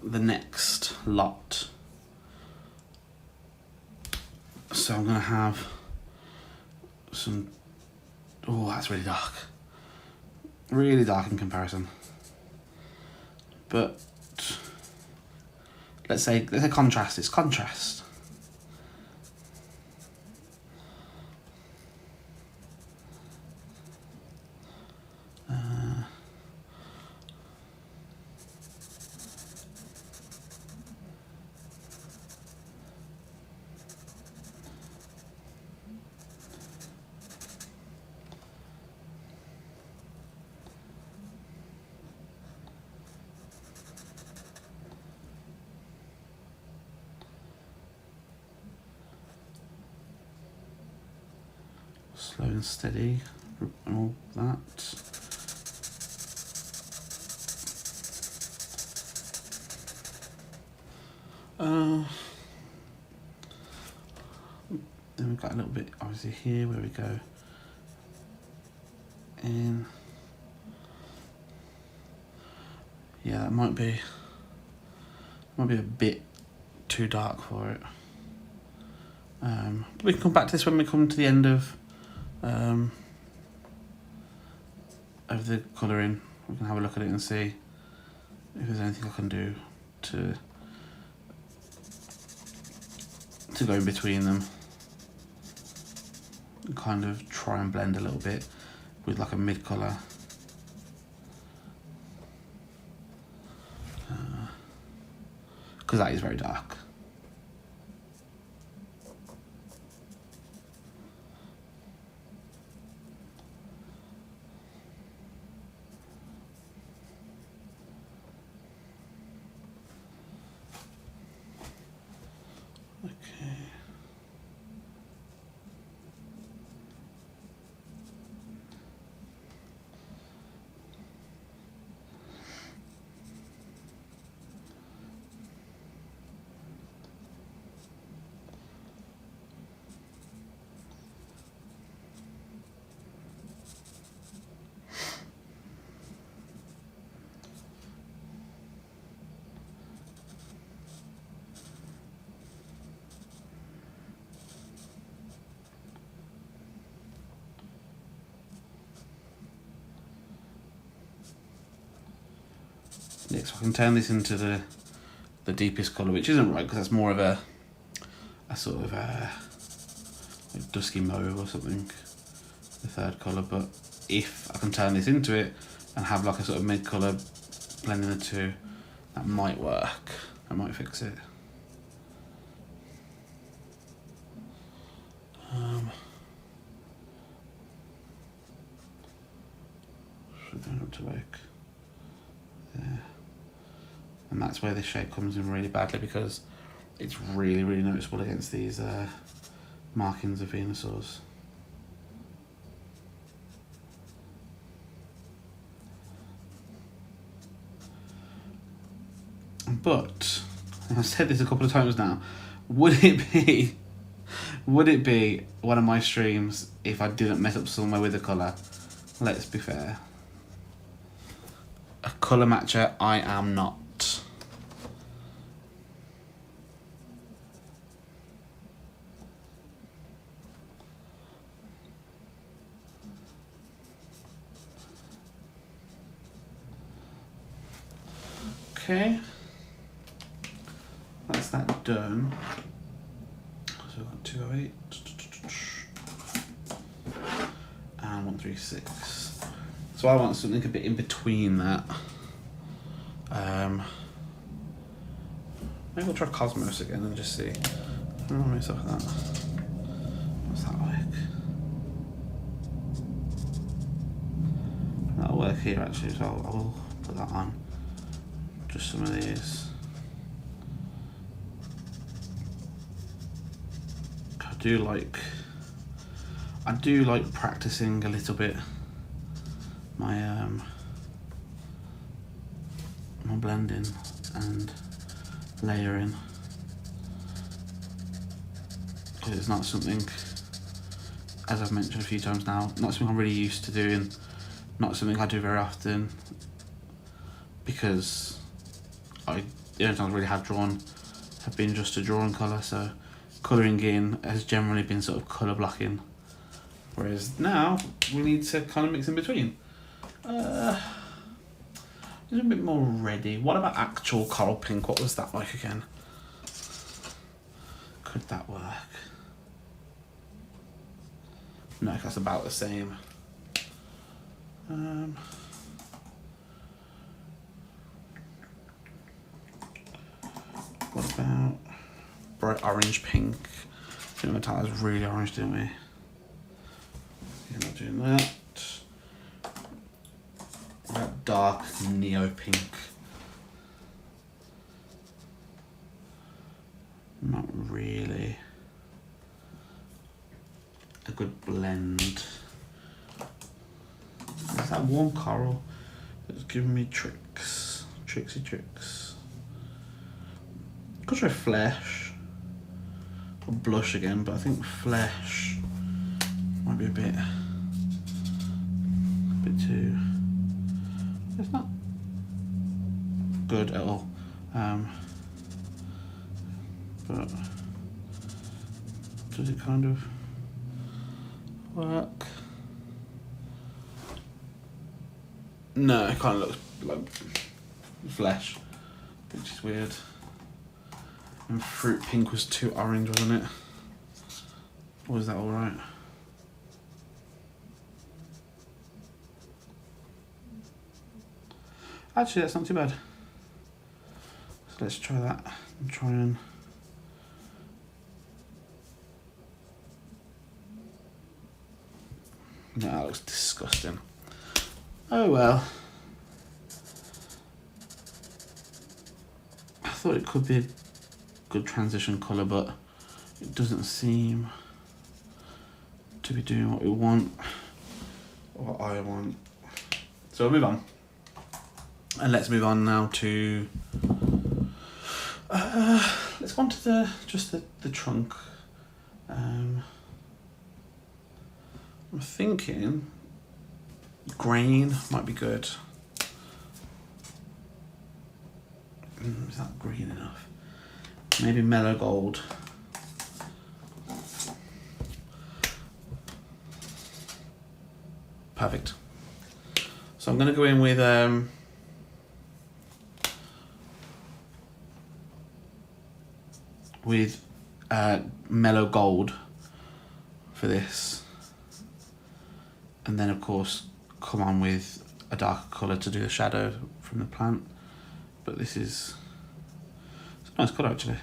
the next lot. So I'm going to have some... Oh, that's really dark. Really dark in comparison. But let's say contrast. It's contrast. Slow and steady and all that. Then we've got a little bit obviously here where we go in. Yeah, that might be a bit too dark for it. We can come back to this when we come to the end of the colouring. We can have a look at it and see if there's anything I can do to go in between them and kind of try and blend a little bit with like a mid colour. Because that is very dark. Next, I can turn this into the deepest colour, which isn't right because that's more of a sort of like dusky mauve or something, the third colour. But if I can turn this into it and have like a sort of mid colour blending the two, that might work. That might fix it. we're going up to like there. And that's where this shape comes in really badly, because it's really, really noticeable against these markings of Venusaurs. But I've said this a couple of times now, would it be one of my streams if I didn't mess up somewhere with the colour? Let's be fair. A colour matcher, I am not. Okay, that's that done. So we've got 208 and 136. So I want something a bit in between that. Maybe we'll try Cosmos again and just see. I don't know myself with that. What's that like? That'll work here actually, so I will put that on. Just some of these. I do like practicing a little bit my my blending and layering, because it's not something, as I've mentioned a few times now, not something I'm really used to doing, not something I do very often, because the only times I really have been just to draw in colour, so colouring in has generally been sort of colour blocking, whereas now we need to kind of mix in between. It's a bit more ready. What about actual coral pink? What was that like again? Could that work? No, that's about the same. What about bright orange pink? Cinematized was really orange, didn't we? You're not doing that. What about dark neo pink? Not really a good blend. There's that warm coral that's giving me tricksy tricks. Could try flesh or blush again, but I think flesh might be a bit too. It's not good at all, but does it kind of work? No, it kind of looks like flesh, which is weird. And fruit pink was too orange, wasn't it? Or was that alright? Actually, that's not too bad. So let's try that and try and no, that looks disgusting. Oh well. I thought it could be a good transition colour, but it doesn't seem to be doing what we want, or what I want. So we'll move on. And let's move on now to let's go on to the trunk. I'm thinking green might be good. Is that green enough? Maybe mellow gold. Perfect. So I'm going to go in with mellow gold for this, and then of course come on with a darker colour to do the shadow from the plant. But this is, it's a nice colour actually.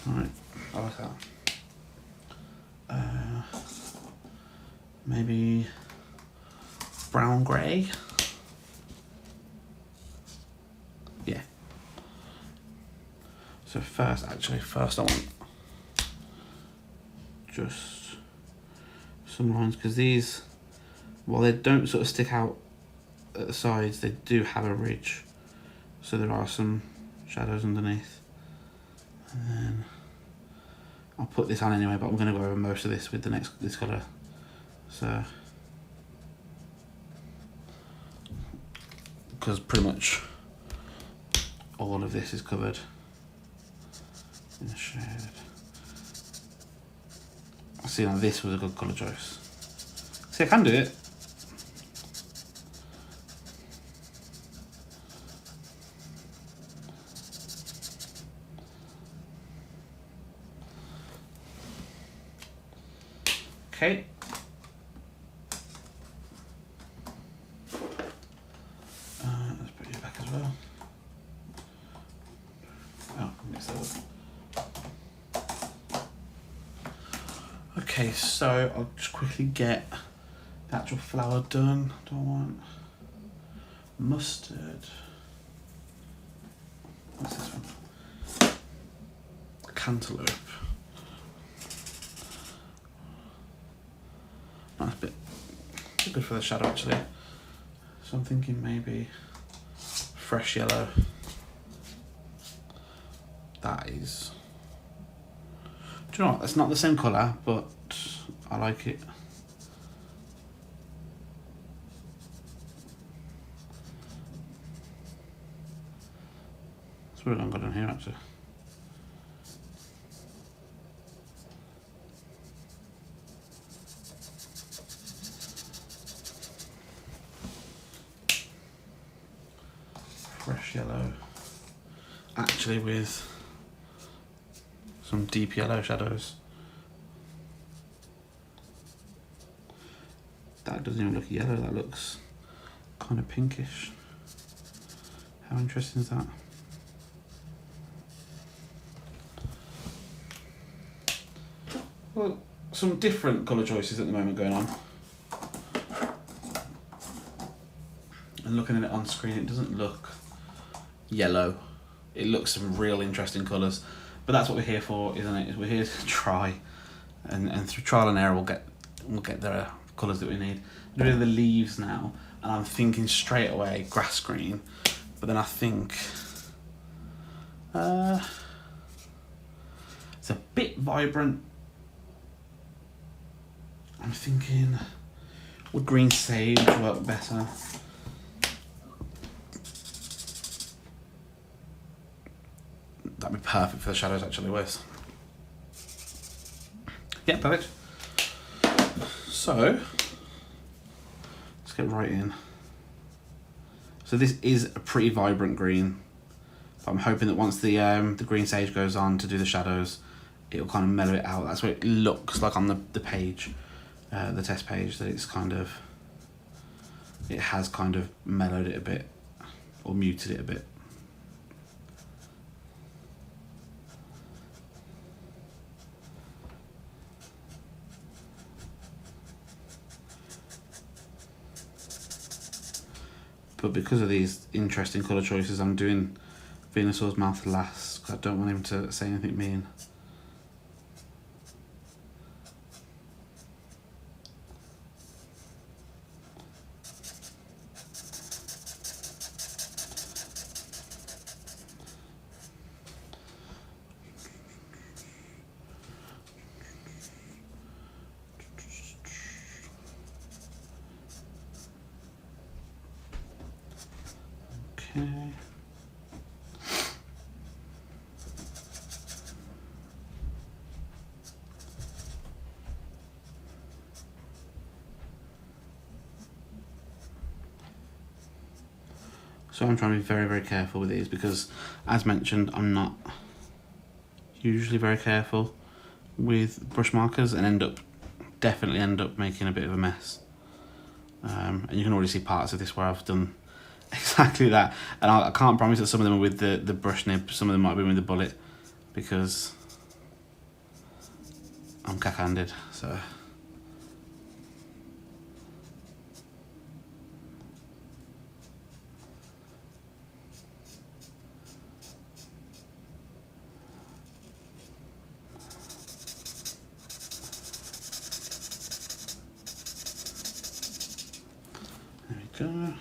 Alright, I like that. Maybe brown grey. Yeah. So first I want just some lines, because these, while they don't sort of stick out at the sides, they do have a ridge. So there are some shadows underneath. And then I'll put this on anyway, but I'm going to go over most of this with this colour. So, because pretty much all of this is covered in the shade. I see now this was a good colour choice. See, I can do it. Okay. Let's put you back as well. Oh, mix that up. Okay, so I'll just quickly get the actual flower done. Do I want mustard? What's this one? Cantaloupe. Nice bit. Good for the shadow actually. So I'm thinking maybe fresh yellow. That is. Do you know what? That's not the same colour, but I like it. It's really long got in here actually. Fresh yellow, actually with some deep yellow shadows. That doesn't even look yellow, that looks kind of pinkish. How interesting is that? Well, some different colour choices at the moment going on. And looking at it on screen, it doesn't look yellow. It looks some real interesting colours, but that's what we're here for, isn't it? We're here to try, and through trial and error we'll get the colours that we need. I'm doing the leaves now, and I'm thinking straight away grass green, but then I think it's a bit vibrant. I'm thinking, would green sage work better? That'd be perfect for the shadows actually, Wes. Yeah, perfect. So, let's get right in. So this is a pretty vibrant green, but I'm hoping that once the green sage goes on to do the shadows, it'll kind of mellow it out. That's what it looks like on the page, the test page, that it's kind of, it has kind of mellowed it a bit, or muted it a bit. But because of these interesting colour choices, I'm doing Venusaur's mouth last, because I don't want him to say anything mean. Okay. So I'm trying to be very, very careful with these because, as mentioned, I'm not usually very careful with brush markers and definitely end up making a bit of a mess. And you can already see parts of this where I've done exactly that, and I can't promise that some of them are with the brush nib, some of them might be with the bullet, because I'm cack-handed, so. There we go.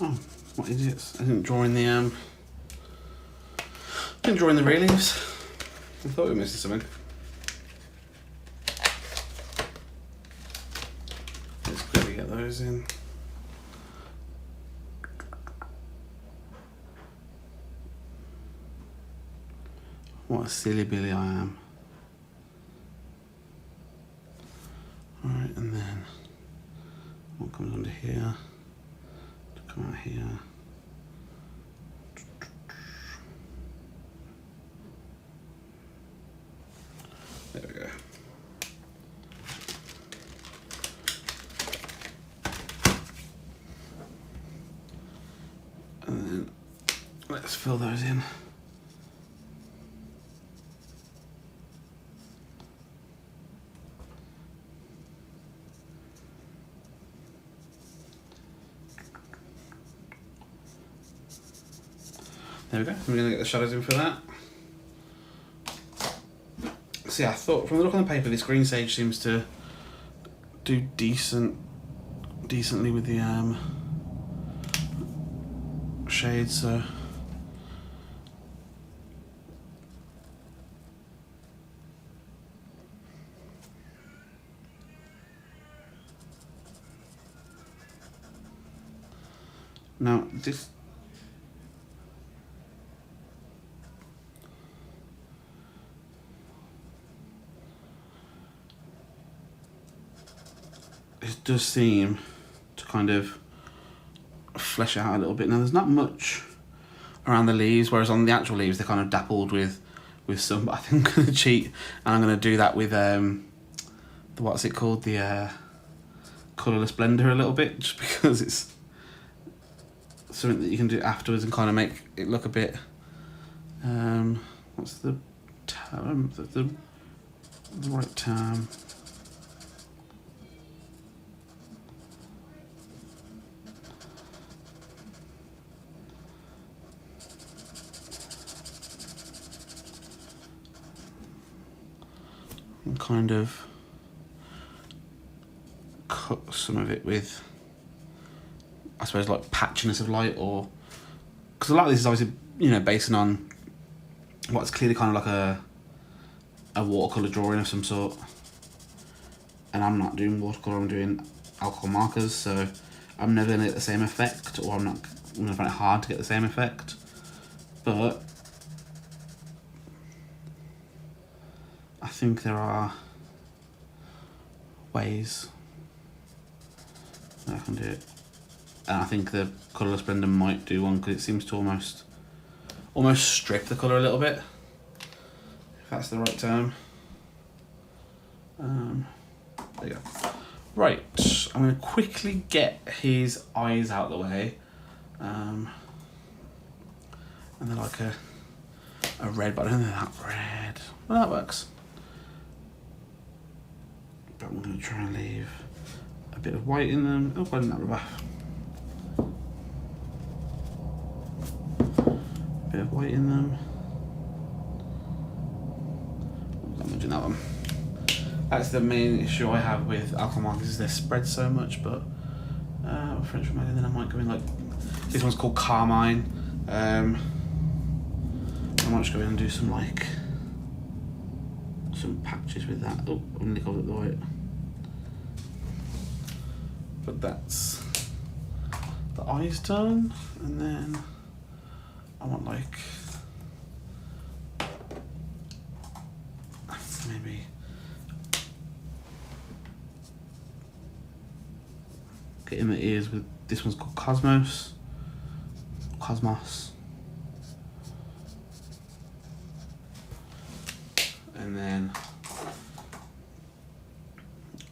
Oh, what idiots. I didn't draw in the real leaves. I thought we were missing something. Let's quickly get those in. What a silly Billy I am. Alright, and then what comes under here? To come out here. There we go. And then let's fill those in. There we go. We're going to get the shadows in for that. So yeah, I thought from the look on the paper, this green sage seems to do decently with the shades. So now this. It does seem to kind of flesh out a little bit. Now there's not much around the leaves, whereas on the actual leaves they're kind of dappled with some, but I think I'm going to cheat and I'm going to do that with the what's it called, the colourless blender a little bit, just because it's something that you can do afterwards and kind of make it look a bit what's the term, the right term. And kind of cut some of it with, I suppose, like patchiness of light, or because a lot of this is obviously, you know, based on what's clearly kind of like a watercolor drawing of some sort, and I'm not doing watercolor, I'm doing alcohol markers, so I'm never going to get the same effect, or I'm going to find it hard to get the same effect, but I think there are ways that I can do it, and I think the colourless blender might do one because it seems to almost strip the colour a little bit, if that's the right term. There you go. Right, I'm going to quickly get his eyes out of the way, and they're like a red, but I don't think they're that red. Well, that works. But I'm going to try and leave a bit of white in them. Oh, why didn't that rub off? bit of white in them. I'm not doing that one. That's the main issue I have with alcohol markers, is they're spread so much, but French Romanian, then I might go in like, this one's called Carmine. I might just go in and do some like, some patches with that. Oh, I'm gonna cover up the white. But that's the eyes done, and then I want like, maybe get in the ears with, this one's called Cosmos. And then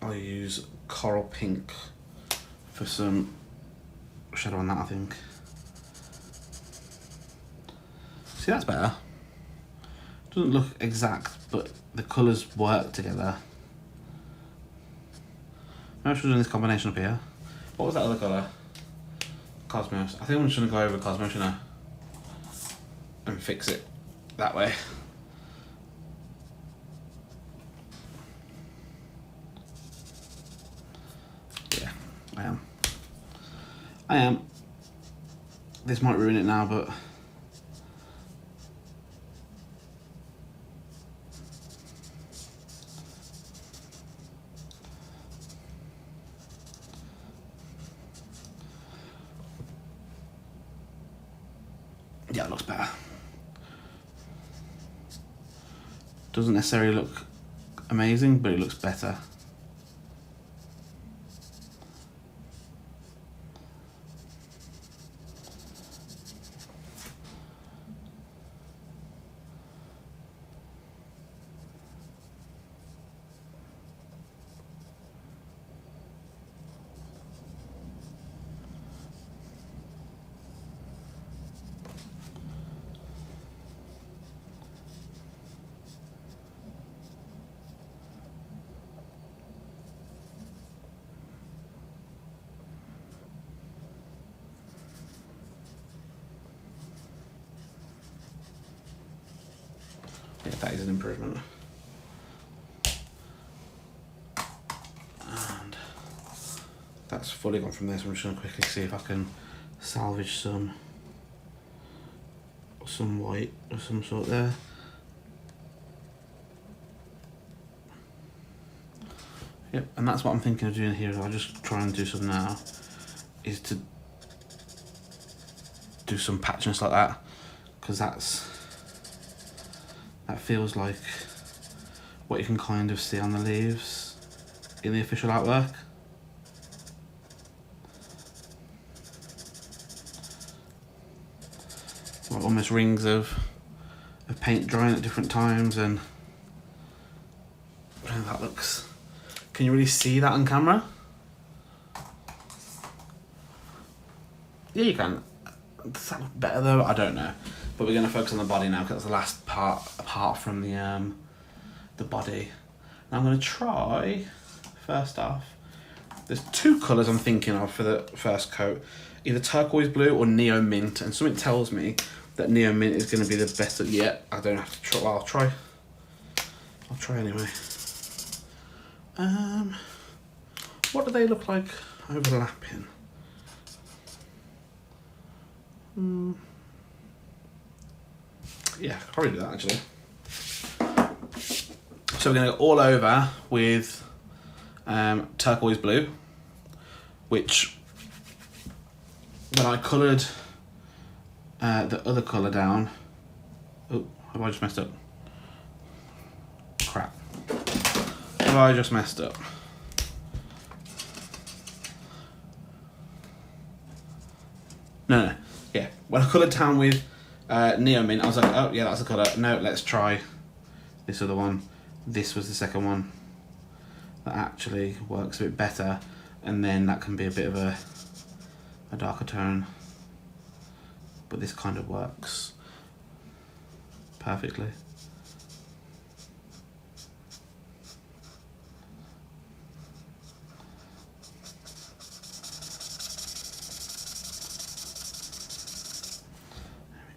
I'll use Coral Pink for some shadow on that, I think. See, that's better. Doesn't look exact, but the colours work together. Maybe I should do this combination up here. What was that other colour? Cosmos. I think I'm just going to go over Cosmos, you know, and fix it that way. Yeah, I am. This might ruin it now, but yeah, it looks better. Doesn't necessarily look amazing, but it looks better. Yeah, that is an improvement. And that's fully gone from there, so I'm just going to quickly see if I can salvage some white of some sort there. Yep, and that's what I'm thinking of doing here. I'll just try and do some now, is to do some patchiness like that, because that feels like what you can kind of see on the leaves in the official artwork. Like almost rings of paint drying at different times, and that looks, can you really see that on camera? Yeah, you can. Does that look better though? I don't know. But we're going to focus on the body now, because that's the last part apart from the body. And I'm going to try, first off, there's two colours I'm thinking of for the first coat. Either turquoise blue or neo mint, and something tells me that neo mint is going to be the best. Yeah, I don't have to try. Well, I'll try anyway. What do they look like overlapping? Yeah, probably do that actually. So we're going to go all over with turquoise blue, which when I coloured the other colour down, oh, have I just messed up? Crap. Have I just messed up? No. Yeah, when I coloured down with Neo Mint, I was like, oh yeah, that's the colour. No, let's try this other one. This was the second one that actually works a bit better, and then that can be a bit of a darker tone. But this kind of works perfectly.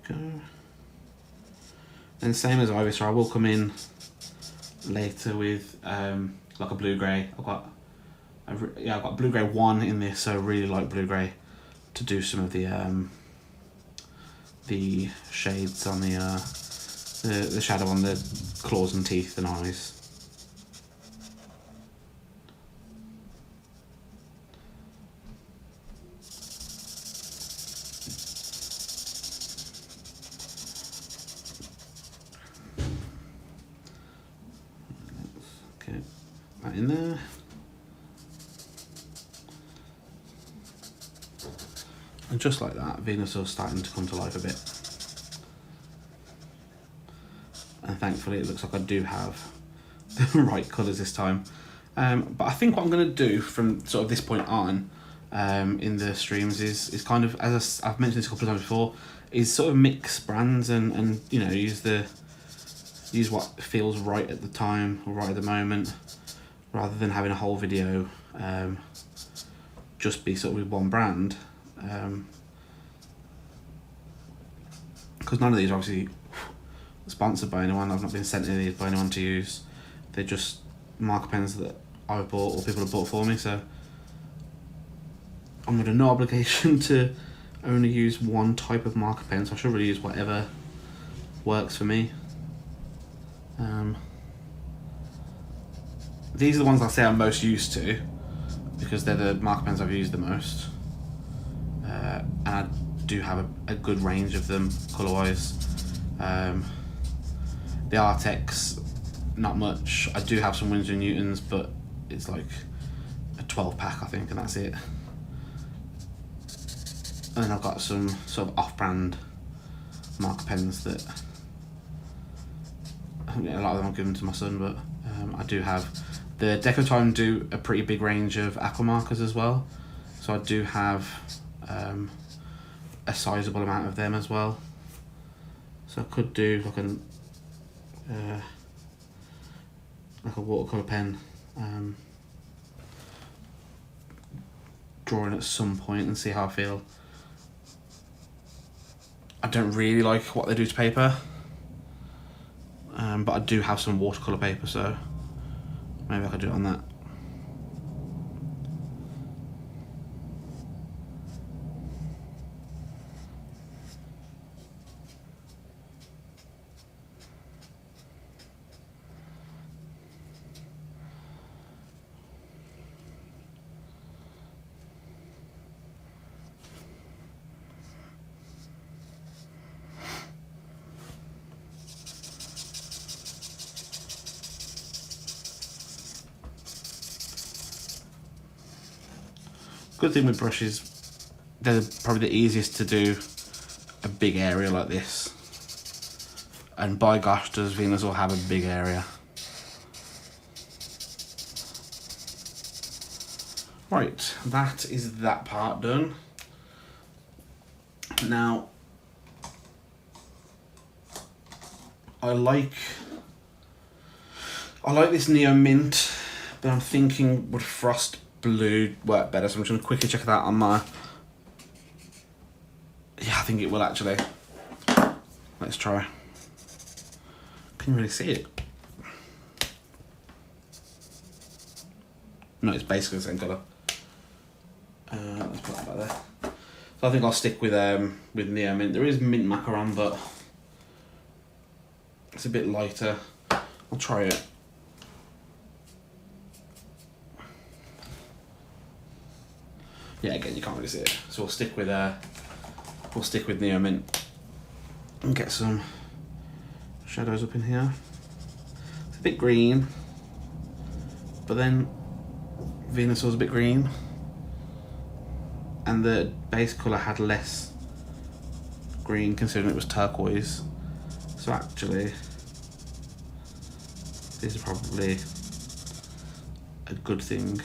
There we go. And same as Ivysaur, I will come in later with like a blue-grey. I've got blue-grey 1 in this, so I really like blue-grey to do some of the shades on the shadow on the claws and teeth and eyes. Okay, that in there. And just like that, Venusaur's starting to come to life a bit. And thankfully it looks like I do have the right colours this time. But I think what I'm going to do from sort of this point on in the streams is kind of, as I've mentioned this a couple of times before, is sort of mix brands and you know, use what feels right at the time or right at the moment, rather than having a whole video just be sort of with one brand. Because none of these are obviously sponsored by anyone. I've not been sent any of these by anyone to use. They're just marker pens that I've bought or people have bought for me, so I'm under no obligation to only use one type of marker pen, so I should really use whatever works for me. These are the ones I say I'm most used to because they're the marker pens I've used the most. And I do have a good range of them colour wise. The Artex, not much. I do have some Winsor & Newtons, but it's like a 12 pack I think, and that's it. And then I've got some sort of off-brand marker pens that I think a lot of them I've given to my son, but I do have. The Deco Time do a pretty big range of aqua markers as well, so I do have a sizable amount of them as well. So I could do like a watercolour pen drawing at some point and see how I feel. I don't really like what they do to paper, but I do have some watercolour paper, so maybe I could do it on that. Good thing with brushes, they're probably the easiest to do a big area like this. And by gosh, does Venusaur have a big area. Right, that is that part done. Now, I like this Neo Mint, but I'm thinking would Frost Blue work better, so I'm just going to quickly check that on my... Yeah, I think it will actually. Let's try. Can you really see it? No, it's basically the same colour. Let's put that back there. So I think I'll stick with Neo Mint. There is Mint Macaron, but it's a bit lighter. I'll try it. Yeah, again, you can't really see it. So we'll stick with Neo Mint and get some shadows up in here. It's a bit green, but then Venusaur's a bit green, and the base colour had less green considering it was turquoise. So actually, this is probably a good thing.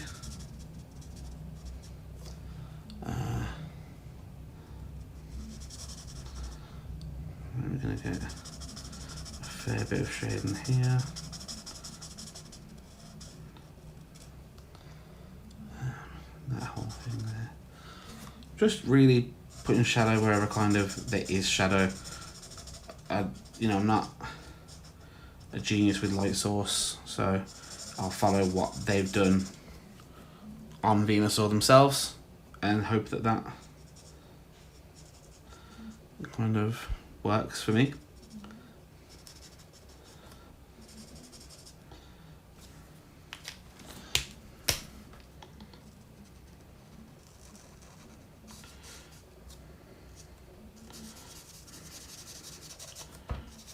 We're going to get a fair bit of shade in here. That whole thing there. Just really putting shadow wherever kind of there is shadow. You know, I'm not a genius with light source, so I'll follow what they've done on Venusaur themselves and hope that that kind of works for me.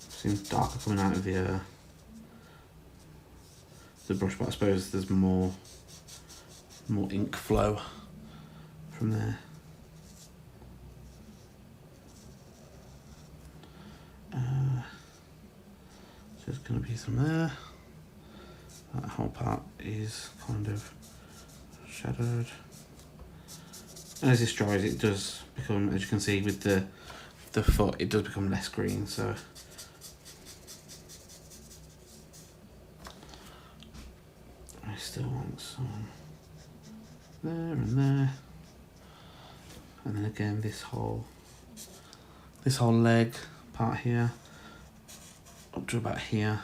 Seems darker coming out of the brush, but I suppose there's more ink flow from there. So there's going to be some there. That whole part is kind of shadowed. And as this dries, it does become, as you can see with the foot, it does become less green. So I still want some there and there, and then again this whole leg part here up to about here.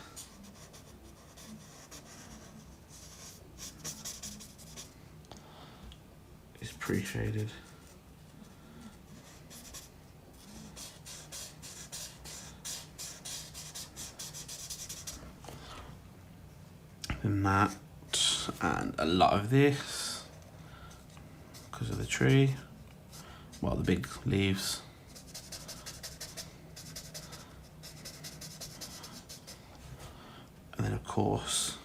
Is pre-shaded. And that, and a lot of this because of the tree, well, the big leaves. And then of course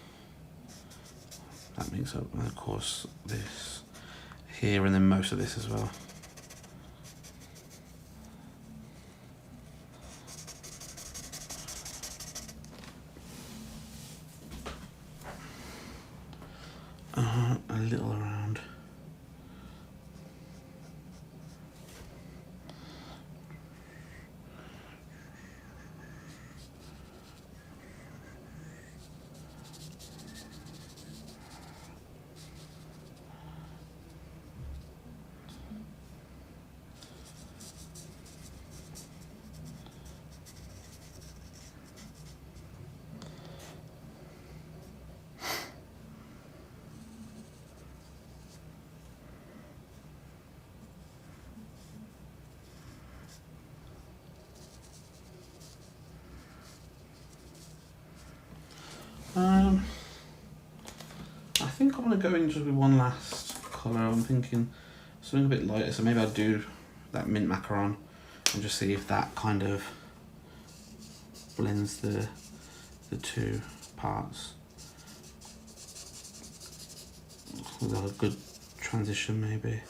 that makes up, and of course this here, and then most of this as well. A little around. I think I'm going to go in just with one last colour. I'm thinking something a bit lighter, so maybe I'll do that mint macaron and just see if that kind of blends the two parts. Without a good transition, maybe.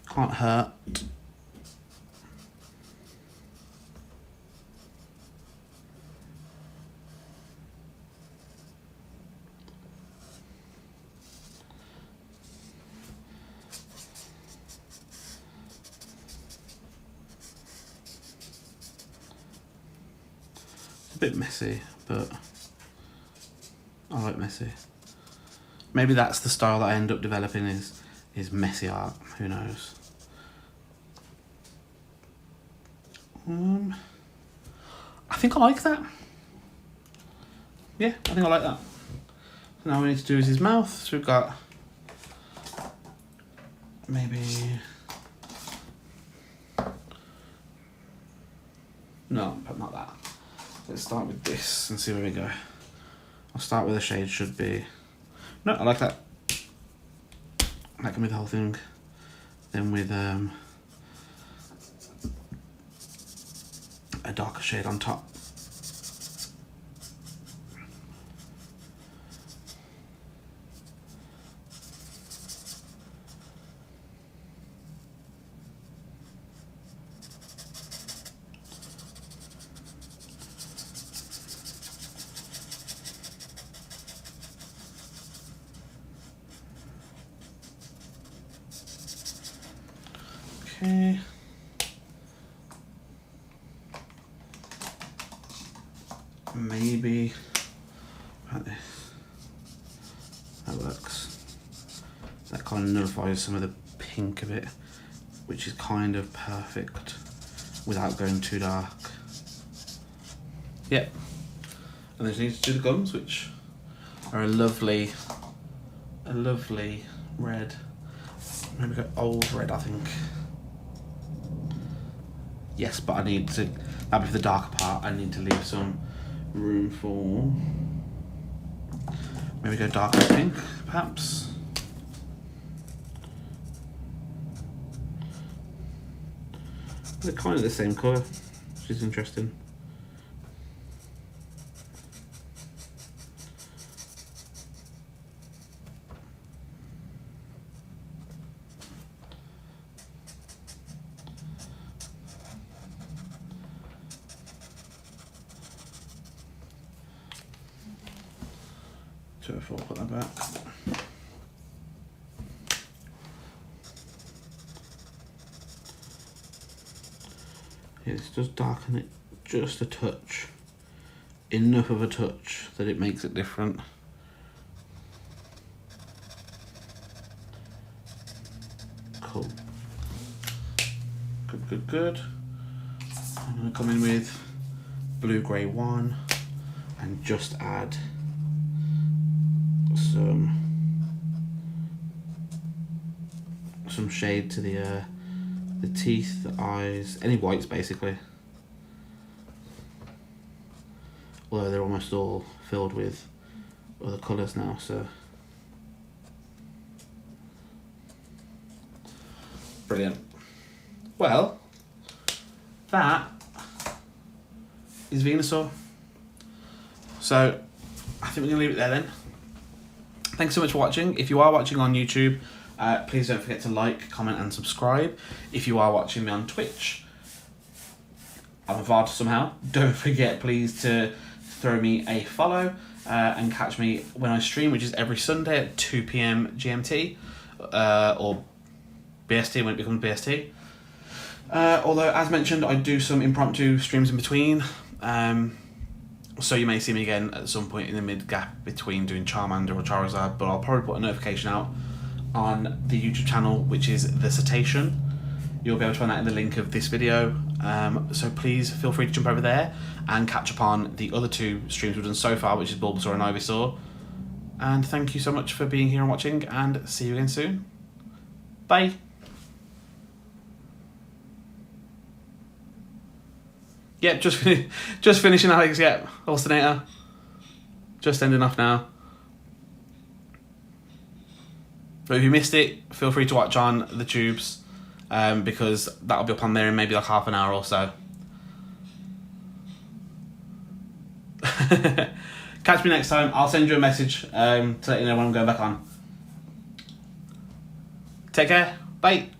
Can't hurt. A bit messy, but I like messy. Maybe that's the style that I end up developing, is messy art. Who knows? I think I like that. Yeah, I think I like that. So now what we need to do is his mouth. So we've got maybe, no, but not that. Let's start with this and see where we go. I'll start with the shade should be, no, I like that. That can be the whole thing. Then with a darker shade on top. Okay. Maybe like this. That works. That kind of nullifies some of the pink of it, which is kind of perfect without going too dark. Yep. And then you need to do the gums, which are a lovely red. Maybe go old red, I think. Yes, but I need to, that'll be for the darker part, I need to leave some room for, maybe go darker pink, perhaps. They're kind of the same colour, which is interesting. So if I put that back. Yeah, this does darken it just a touch. Enough of a touch that it makes it different. Cool. Good, good, good. I'm going to come in with blue grey 1 and just add some shade to the teeth, the eyes, any whites basically. Although they're almost all filled with other colours now, so brilliant. Well, that is Venusaur. So I think we're gonna leave it there then. Thanks so much for watching. If you are watching on YouTube, please don't forget to like, comment and subscribe. If you are watching me on Twitch, I'm involved somehow, don't forget please to throw me a follow and catch me when I stream, which is every Sunday at 2 PM GMT or BST when it becomes BST. Although, as mentioned, I do some impromptu streams in between. So you may see me again at some point in the mid-gap between doing Charmander or Charizard, but I'll probably put a notification out on the YouTube channel, which is The Cetacean. You'll be able to find that in the link of this video. So please feel free to jump over there and catch up on the other 2 streams we've done so far, which is Bulbasaur and Ivysaur. And thank you so much for being here and watching, and see you again soon. Bye! Yep, just finishing, Alex. Yep, alternator. Just ending off now. But if you missed it, feel free to watch on the tubes, because that'll be up on there in maybe like half an hour or so. Catch me next time. I'll send you a message to let you know when I'm going back on. Take care. Bye.